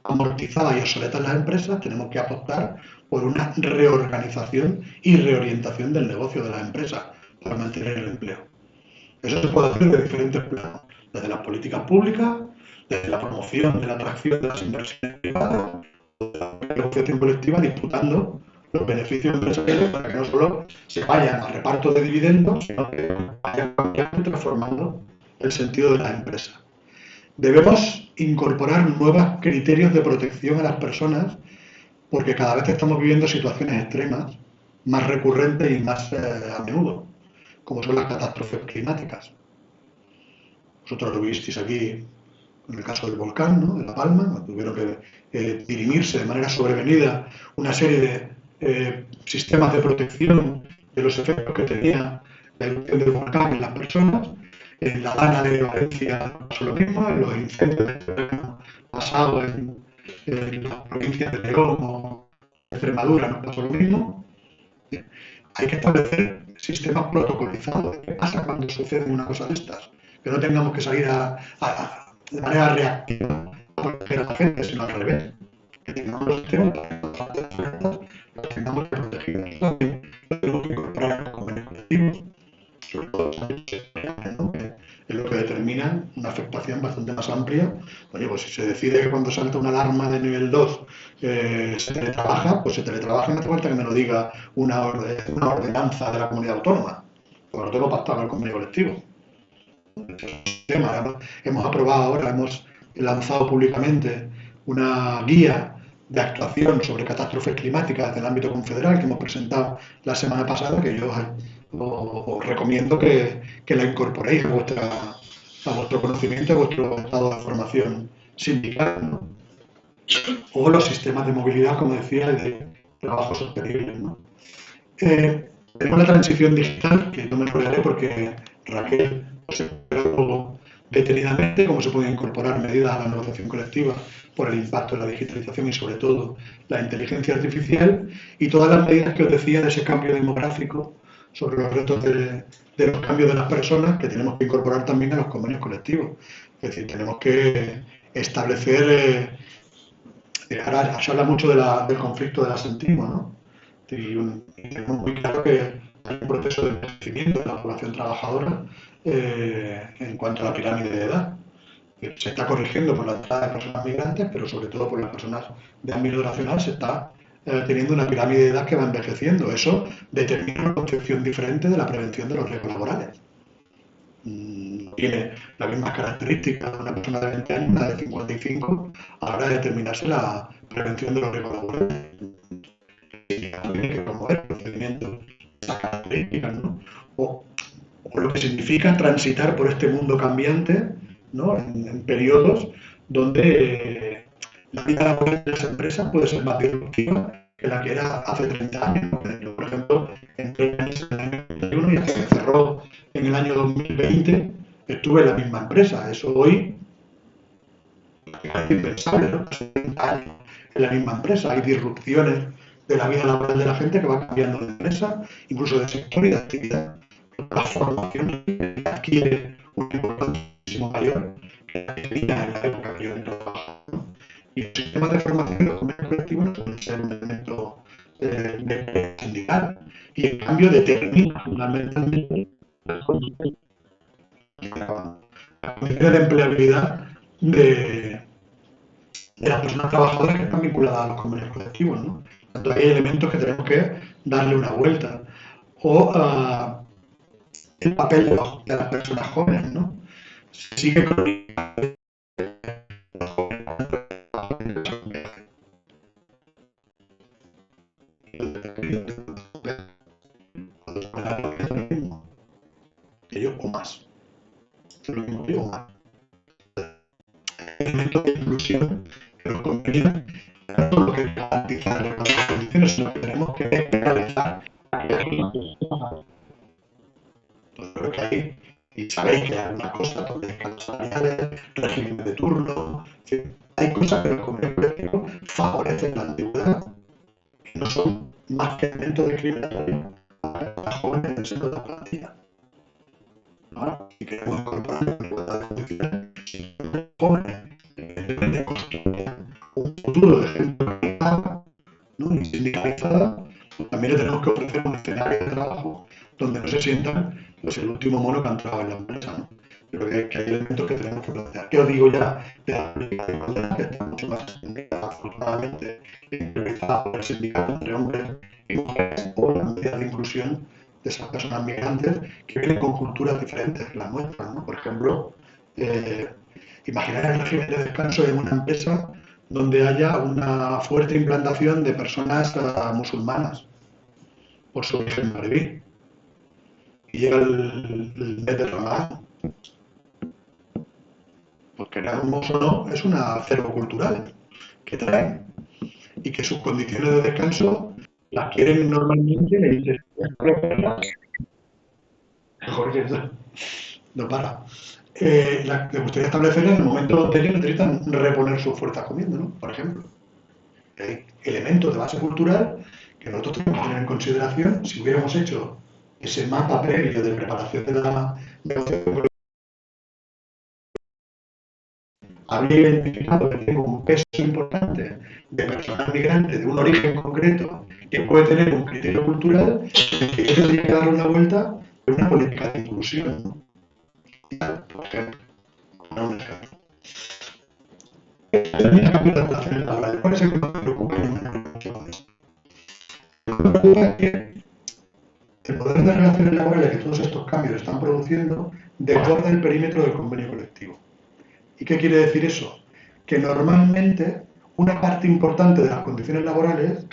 [SPEAKER 3] amortizadas y obsoletas las empresas, tenemos que apostar por una reorganización y reorientación del negocio de las empresas para mantener el empleo. Eso se puede hacer de diferentes planos, desde las políticas públicas, desde la promoción de la atracción de las inversiones privadas, de la negociación colectiva, disputando los beneficios empresariales para que no solo se vayan a reparto de dividendos, sino que vayan cambiando y transformando el sentido de las empresas. Debemos incorporar nuevos criterios de protección a las personas porque cada vez estamos viviendo situaciones extremas más recurrentes y más a menudo, como son las catástrofes climáticas. Vosotros lo visteis aquí en el caso del volcán, ¿no?, de La Palma, tuvieron que dirimirse de manera sobrevenida una serie de sistemas de protección de los efectos que tenía la erupción del volcán en las personas. En La Dana de Valencia pasó lo mismo, en los incendios del verano pasado en las provincias de León o Extremadura no pasó lo mismo. Hay que establecer sistemas protocolizados. ¿Qué pasa cuando sucede una cosa de estas? Que no tengamos que salir de manera reactiva a proteger a la gente, sino al revés. Que tengamos los sistemas, los tengamos protegidos. Lo tenemos que incorporar a los convenios colectivos, sobre todo ¿no?, que es lo que determina una afectación bastante más amplia. Oye, pues si se decide que cuando salta una alarma de nivel 2 se teletrabaja, pues se teletrabaja, no hace falta que me lo diga una ordenanza de la comunidad autónoma, porque lo tengo pactado en el convenio colectivo. Hemos aprobado ahora, hemos lanzado públicamente una guía de actuación sobre catástrofes climáticas del ámbito confederal que hemos presentado la semana pasada, que yo os recomiendo que la incorporéis a vuestro conocimiento, a vuestro estado de formación sindical, ¿no? O los sistemas de movilidad, como decía, y de trabajo sostenible, ¿no? Tenemos la transición digital, que no me enrollaré porque Raquel os explicó detenidamente cómo se pueden incorporar medidas a la negociación colectiva por el impacto de la digitalización y, sobre todo, la inteligencia artificial, y todas las medidas que os decía de ese cambio demográfico, sobre los retos de los cambios de las personas, que tenemos que incorporar también a los convenios colectivos. Es decir, tenemos que establecer... ahora se habla mucho del conflicto del asentismo, ¿no? Y tenemos muy claro que hay un proceso de envejecimiento de la población trabajadora en cuanto a la pirámide de edad. Se está corrigiendo por la entrada de personas migrantes, pero sobre todo por las personas de ámbito nacional se está teniendo una pirámide de edad que va envejeciendo. Eso determina una concepción diferente de la prevención de los riesgos laborales. Tiene las mismas características de una persona de 20 años, una de 55, a la hora de determinarse la prevención de los riesgos laborales. Tiene que promover procedimientos, esas características, ¿no? O lo que significa transitar por este mundo cambiante, ¿no?, en periodos donde la vida laboral de las empresas puede ser más disruptiva que la que era hace 30 años. Yo, por ejemplo, entré en el año 2021 y hasta que cerró en el año 2020 estuve en la misma empresa. Eso hoy es impensable, ¿no? 30 años en la misma empresa. Hay disrupciones de la vida laboral de la gente que va cambiando de empresa, incluso de sector y de actividad. La formación adquiere un importantísimo mayor que la que tenía en la época que yo trabajaba, ¿no? Y los sistemas de formación de los convenios colectivos pueden ser un elemento de sindical, y en cambio determina fundamentalmente las condiciones de empleabilidad de las personas trabajadoras que están vinculadas a los convenios colectivos, ¿no? Tanto hay elementos que tenemos que darle una vuelta. O el papel de las personas jóvenes, ¿no? Se sigue con ellos o más. Lo mismo que yo o más. Elementos de inclusión que los convenios no solo que garantizar las condiciones, sino que tenemos que penalizar. Entonces creo que ahí, y sabéis que hay una cosa, donde descansos salariales, régimen de turno, hay cosas que los convenios colectivos favorecen la antigüedad, que no son más que elementos discriminatorios para las jóvenes del seno de la plantilla. Ahora, si queremos incorporar la igualdad de condiciones, jóvenes deben de construir un futuro de gente organizada, ¿no?, y sindicalizada, pues también le tenemos que ofrecer un escenario de trabajo donde no se sientan pues el último mono que ha entrado en la empresa, ¿no? Pero que hay elementos que tenemos que plantear. ¿Qué os digo ya de la política de igualdad, que está mucho más extendida, afortunadamente, priorizada por el sindicato entre hombres y mujeres, o las medidas de inclusión de esas personas migrantes que vienen con culturas diferentes que las nuestras, ¿no? Por ejemplo, imaginar el régimen de descanso en una empresa donde haya una fuerte implantación de personas musulmanas. por su origen magrebí. Y llega el mes de Ramadán. Pues queramos o no, es un acervo cultural que traen y que sus condiciones de descanso las quieren normalmente Jorge, no para. Le gustaría establecerla en el momento de que necesitan reponer sus fuerzas comiendo, ¿no? Por ejemplo. Hay elementos de base cultural que nosotros tenemos que tener en consideración si hubiéramos hecho ese mapa previo de preparación de la negociación. Habría identificado que tengo un peso importante de personal migrante de un origen concreto que puede tener un criterio cultural que yo tendría que darle una vuelta de una política de inclusión, ¿no? Por ejemplo, no un ejemplo. ¿Cuál es el que me preocupa? Me preocupa que el poder de relaciones laborales que todos estos cambios están produciendo desborda el perímetro del convenio colectivo. ¿Y qué quiere decir eso? Que normalmente una parte importante de las condiciones laborales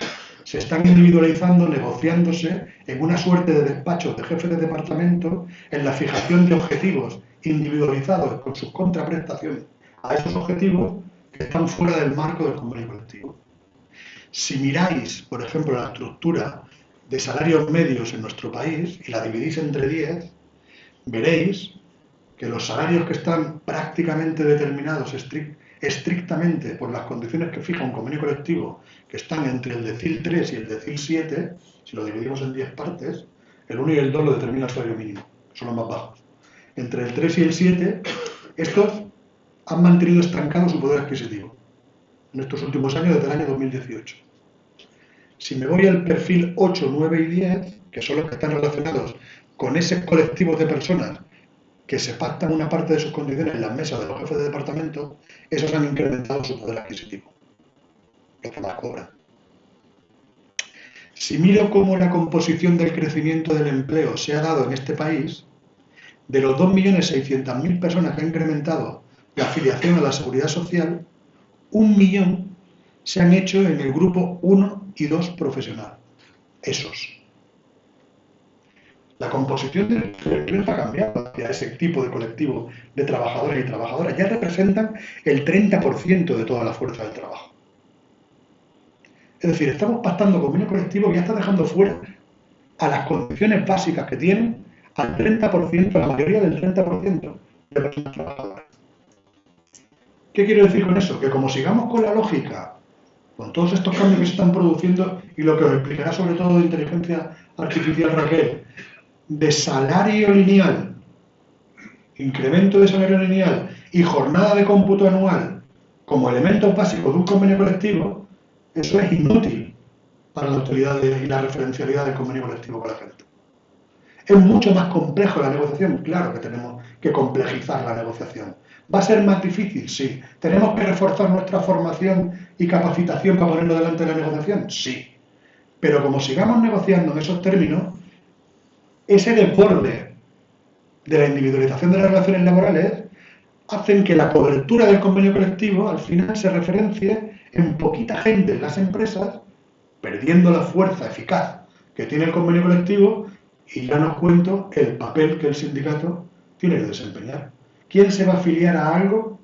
[SPEAKER 3] se están individualizando, negociándose en una suerte de despachos de jefes de departamento en la fijación de objetivos individualizados con sus contraprestaciones a esos objetivos que están fuera del marco del convenio colectivo. Si miráis, por ejemplo, la estructura de salarios medios en nuestro país y la dividís entre 10, veréis que los salarios que están prácticamente determinados estrictamente por las condiciones que fija un convenio colectivo, que están entre el decil 3 y el decil 7, si lo dividimos en 10 partes, el 1 y el 2 lo determina el salario mínimo, que son los más bajos. Entre el 3 y el 7, estos han mantenido estancado su poder adquisitivo en estos últimos años desde el año 2018. Si me voy al perfil 8, 9 y 10, que son los que están relacionados con ese colectivo de personas que se pactan una parte de sus condiciones en las mesas de los jefes de departamento, esos han incrementado su poder adquisitivo, los que más cobran. Si miro cómo la composición del crecimiento del empleo se ha dado en este país, de los 2.600.000 personas que han incrementado la afiliación a la seguridad social, 1 millón se han hecho en el grupo 1 y 2 profesional. Esos. La composición del empleo está cambiando hacia ese tipo de colectivo de trabajadores y trabajadoras. Ya representan el 30% de toda la fuerza del trabajo. Es decir, estamos pactando convenio colectivo que ya está dejando fuera a las condiciones básicas que tienen al 30%, la mayoría del 30% de personas trabajadoras. ¿Qué quiero decir con eso? Que como sigamos con la lógica, con todos estos cambios que se están produciendo y lo que os explicará sobre todo de inteligencia artificial Raquel, de salario lineal, incremento de salario lineal y jornada de cómputo anual como elementos básicos de un convenio colectivo, eso es inútil para la utilidad y la referencialidad del convenio colectivo con la gente. Es mucho más complejo la negociación, claro que tenemos que complejizar la negociación. ¿Va a ser más difícil? Sí. ¿Tenemos que reforzar nuestra formación y capacitación para ponerlo delante de la negociación? Sí. Pero como sigamos negociando en esos términos, ese desborde de la individualización de las relaciones laborales hacen que la cobertura del convenio colectivo al final se referencie en poquita gente en las empresas, perdiendo la fuerza eficaz que tiene el convenio colectivo, y ya no os cuento el papel que el sindicato tiene que desempeñar. ¿Quién se va a afiliar a algo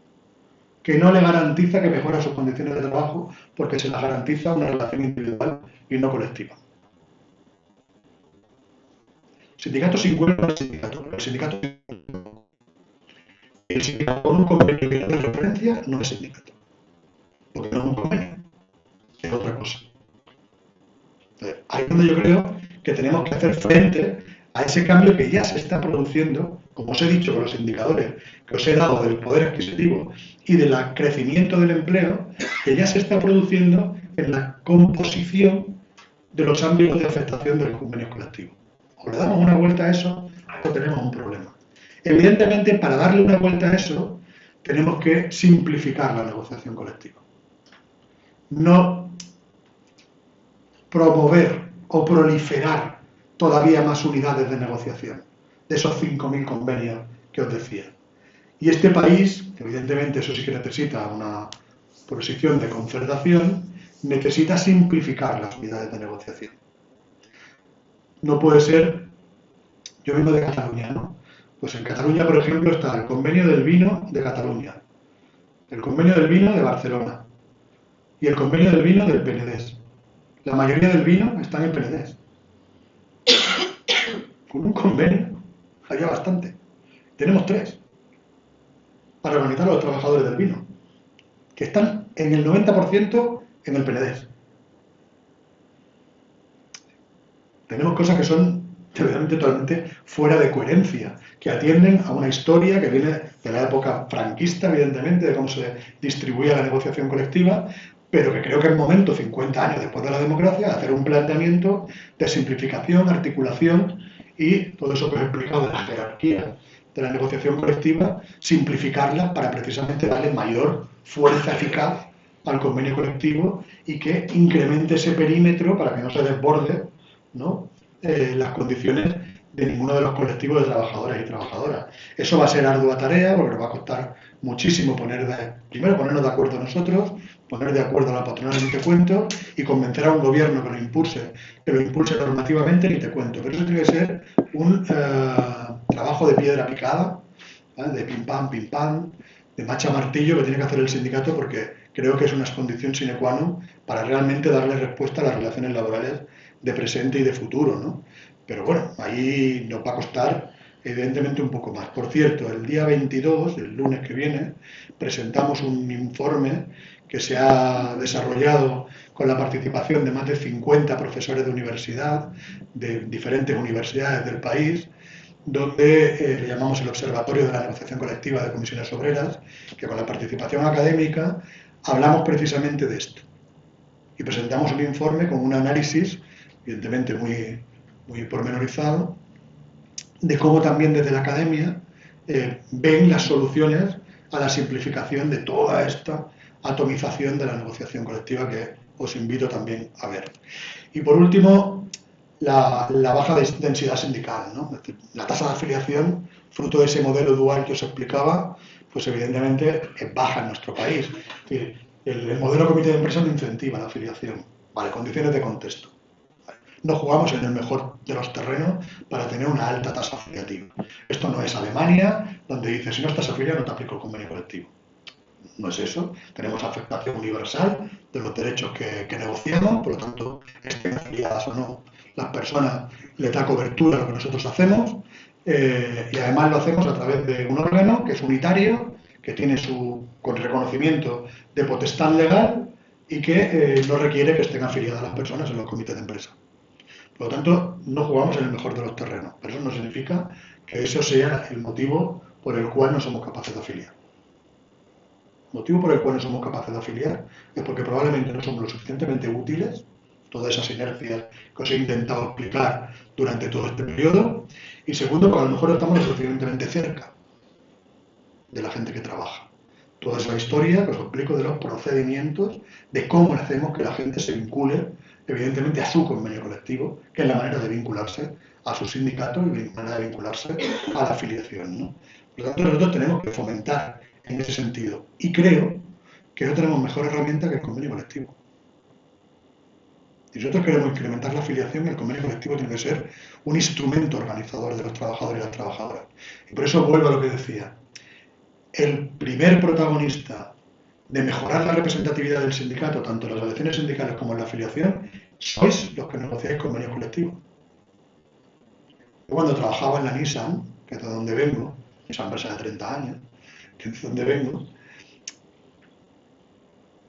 [SPEAKER 3] que no le garantiza que mejora sus condiciones de trabajo porque se las garantiza una relación individual y no colectiva? Sindicato sin cuerpo al sindicato, pero el sindicato con un convenio de referencia no es sindicato, porque no es un convenio, es otra cosa. Entonces, ahí es donde yo creo que tenemos que hacer frente a ese cambio que ya se está produciendo, como os he dicho, con los indicadores que os he dado del poder adquisitivo y del crecimiento del empleo, que ya se está produciendo en la composición de los ámbitos de afectación de los convenios colectivos. O le damos una vuelta a eso, o tenemos un problema. Evidentemente, para darle una vuelta a eso, tenemos que simplificar la negociación colectiva. No promover o proliferar todavía más unidades de negociación, de esos 5.000 convenios que os decía. Y este país, evidentemente eso sí que necesita una posición de concertación, necesita simplificar las unidades de negociación. no puede ser, yo vengo de Cataluña, ¿no? Pues en Cataluña, por ejemplo, está el convenio del vino de Cataluña, el convenio del vino de Barcelona y el convenio del vino del Penedès. La mayoría del vino está en el Penedès. Con un convenio había bastante. Tenemos 3 para organizar a los trabajadores del vino, que están en el 90% en el Penedès. Tenemos cosas que son realmente totalmente fuera de coherencia, que atienden a una historia que viene de la época franquista, evidentemente, de cómo se distribuía la negociación colectiva, pero que creo que es momento, 50 años después de la democracia, de hacer un planteamiento de simplificación, articulación y todo eso que os he explicado de la jerarquía de la negociación colectiva, simplificarla para precisamente darle mayor fuerza eficaz al convenio colectivo y que incremente ese perímetro para que no se desborde, ¿no?, las condiciones de ninguno de los colectivos de trabajadores y trabajadoras. Eso va a ser ardua tarea porque nos va a costar muchísimo primero ponernos de acuerdo nosotros, poner de acuerdo a la patronal, ni te cuento, y convencer a un gobierno que lo impulse normativamente, ni te cuento. Pero eso tiene que ser un trabajo de piedra picada, ¿vale?, de pim pam, de macha martillo que tiene que hacer el sindicato, porque creo que es una condición sine qua non para realmente darle respuesta a las relaciones laborales de presente y de futuro, ¿no? Pero bueno, ahí nos va a costar evidentemente un poco más. Por cierto, el día 22, el lunes que viene, presentamos un informe que se ha desarrollado con la participación de más de 50 profesores de universidad, de diferentes universidades del país, donde le llamamos el Observatorio de la Negociación Colectiva de Comisiones Obreras, que con la participación académica hablamos precisamente de esto. Y presentamos un informe con un análisis, evidentemente muy pormenorizado, de cómo también desde la academia ven las soluciones a la simplificación de toda esta atomización de la negociación colectiva que os invito también a ver. Y por último, la baja densidad sindical, ¿no? Es decir, la tasa de afiliación, fruto de ese modelo dual que os explicaba, pues evidentemente es baja en nuestro país. Es decir, el modelo comité de empresa no incentiva la afiliación. Vale, condiciones de contexto. No jugamos en el mejor de los terrenos para tener una alta tasa afiliativa. Esto no es Alemania, donde dice, si no estás afiliado no te aplico el convenio colectivo. No es eso. Tenemos afectación universal de los derechos que negociamos, por lo tanto, estén afiliadas o no las personas, le da cobertura a lo que nosotros hacemos, y además lo hacemos a través de un órgano que es unitario, que tiene con reconocimiento de potestad legal y que no requiere que estén afiliadas las personas en los comités de empresa. Por lo tanto, no jugamos en el mejor de los terrenos, pero eso no significa que eso sea el motivo por el cual no somos capaces de afiliar. El motivo por el cual no somos capaces de afiliar es porque probablemente no somos lo suficientemente útiles, todas esas inercias que os he intentado explicar durante todo este periodo, y segundo, porque a lo mejor estamos lo suficientemente cerca de la gente que trabaja. Toda esa historia que os explico de los procedimientos, de cómo hacemos que la gente se vincule, evidentemente, a su convenio colectivo, que es la manera de vincularse a su sindicato y la manera de vincularse a la afiliación, ¿no? Por lo tanto, nosotros tenemos que fomentar en ese sentido. Y creo que no tenemos mejor herramienta que el convenio colectivo. Si nosotros queremos incrementar la afiliación, el convenio colectivo tiene que ser un instrumento organizador de los trabajadores y las trabajadoras. Y por eso vuelvo a lo que decía. El primer protagonista de mejorar la representatividad del sindicato, tanto en las elecciones sindicales como en la afiliación, sois los que negociáis convenios colectivos. Yo cuando trabajaba en la Nissan, que es de donde vengo, esa empresa de 30 años, que es de donde vengo,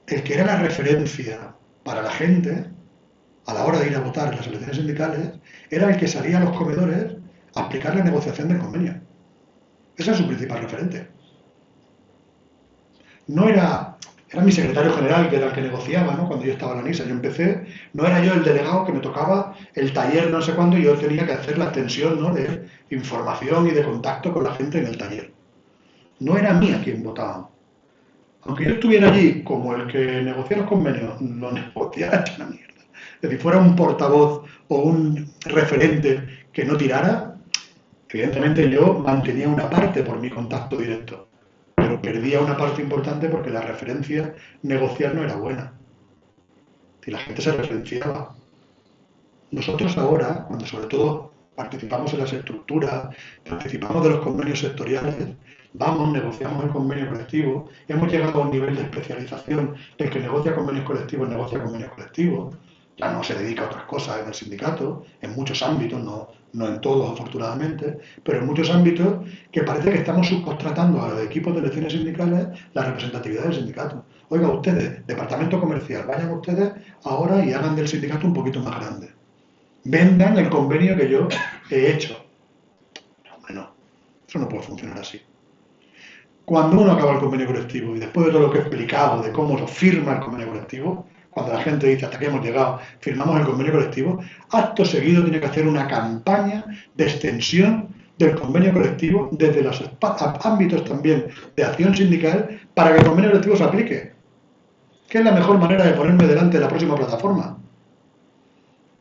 [SPEAKER 3] el que era la referencia para la gente a la hora de ir a votar en las elecciones sindicales era el que salía a los comedores a explicar la negociación del convenio. Ese es su principal referente. No era mi secretario general, que era el que negociaba, ¿no? Cuando yo estaba en la NISA, yo empecé, no era yo el delegado que me tocaba el taller no sé cuándo y yo tenía que hacer la extensión, ¿no?, de información y de contacto con la gente en el taller. No era a mí a quien votaban. Aunque yo estuviera allí como el que negocia los convenios, lo negociara hecho una mierda. Es decir, fuera un portavoz o un referente que no tirara, evidentemente yo mantenía una parte por mi contacto directo, pero perdía una parte importante porque la referencia negocial no era buena. Y la gente se referenciaba, nosotros ahora, cuando sobre todo participamos en las estructuras, participamos de los convenios sectoriales, vamos, negociamos el convenio colectivo, hemos llegado a un nivel de especialización. El que negocia convenios colectivos, ya no se dedica a otras cosas en el sindicato, en muchos ámbitos, no en todos afortunadamente, pero en muchos ámbitos que parece que estamos subcontratando a los equipos de elecciones sindicales la representatividad del sindicato. Oiga, ustedes, departamento comercial, vayan ustedes ahora y hagan del sindicato un poquito más grande. Vendan el convenio que yo he hecho. No, hombre, no. Eso no puede funcionar así. Cuando uno acaba el convenio colectivo y después de todo lo que he explicado de cómo lo firma el convenio colectivo, cuando la gente dice hasta que hemos llegado, firmamos el convenio colectivo, acto seguido tiene que hacer una campaña de extensión del convenio colectivo desde los ámbitos también de acción sindical para que el convenio colectivo se aplique. ¿Qué es la mejor manera de ponerme delante de la próxima plataforma?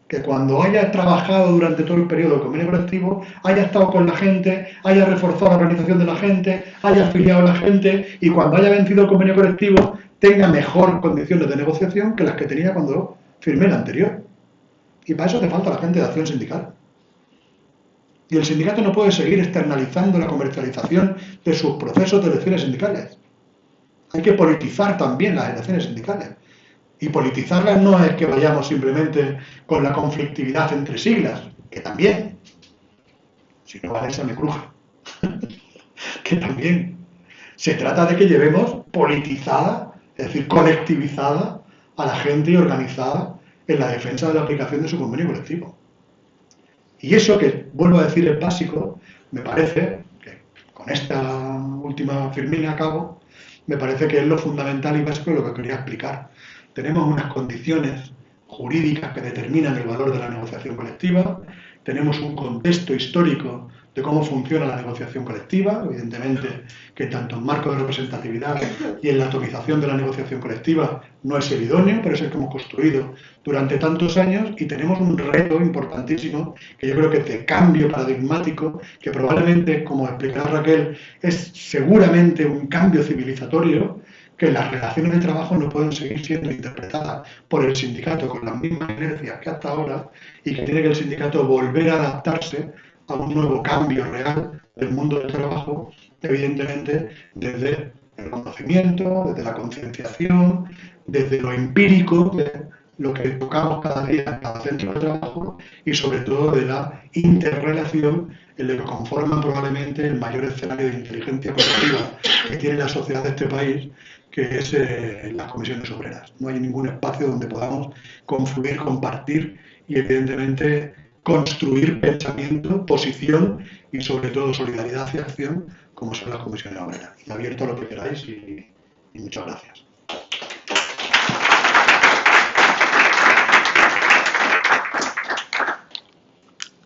[SPEAKER 3] Que cuando haya trabajado durante todo el periodo del convenio colectivo, haya estado con la gente, haya reforzado la organización de la gente, haya afiliado a la gente y cuando haya vencido el convenio colectivo tenga mejor condiciones de negociación que las que tenía cuando firmé el anterior. Y para eso hace falta la gente de acción sindical. Y el sindicato no puede seguir externalizando la comercialización de sus procesos de elecciones sindicales. Hay que politizar también las elecciones sindicales. Y politizarlas no es que vayamos simplemente con la conflictividad entre siglas, que también, si no Vanessa me cruja, que también. Se trata de que llevemos politizada, es decir, colectivizada a la gente y organizada en la defensa de la aplicación de su convenio colectivo. Y eso que, vuelvo a decir, es básico, me parece, que con esta última firmina a cabo, me parece que es lo fundamental y básico de lo que quería explicar. Tenemos unas condiciones jurídicas que determinan el valor de la negociación colectiva, tenemos un contexto histórico de cómo funciona la negociación colectiva, evidentemente que tanto en marco de representatividad y en la atomización de la negociación colectiva no es el idóneo, pero es el que hemos construido durante tantos años y tenemos un reto importantísimo que yo creo que es de cambio paradigmático, que probablemente, como explicará Raquel, es seguramente un cambio civilizatorio, que las relaciones de trabajo no pueden seguir siendo interpretadas por el sindicato con las mismas inercias que hasta ahora y que tiene que el sindicato volver a adaptarse a un nuevo cambio real del mundo del trabajo, evidentemente desde el conocimiento, desde la concienciación, desde lo empírico, de lo que tocamos cada día en cada centro de trabajo y sobre todo de la interrelación en lo que conforma probablemente el mayor escenario de inteligencia colectiva que tiene la sociedad de este país, que es las comisiones obreras. No hay ningún espacio donde podamos confluir, compartir y evidentemente construir pensamiento, posición y sobre todo solidaridad y acción como son las comisiones obreras. Y abierto a lo que queráis y muchas gracias.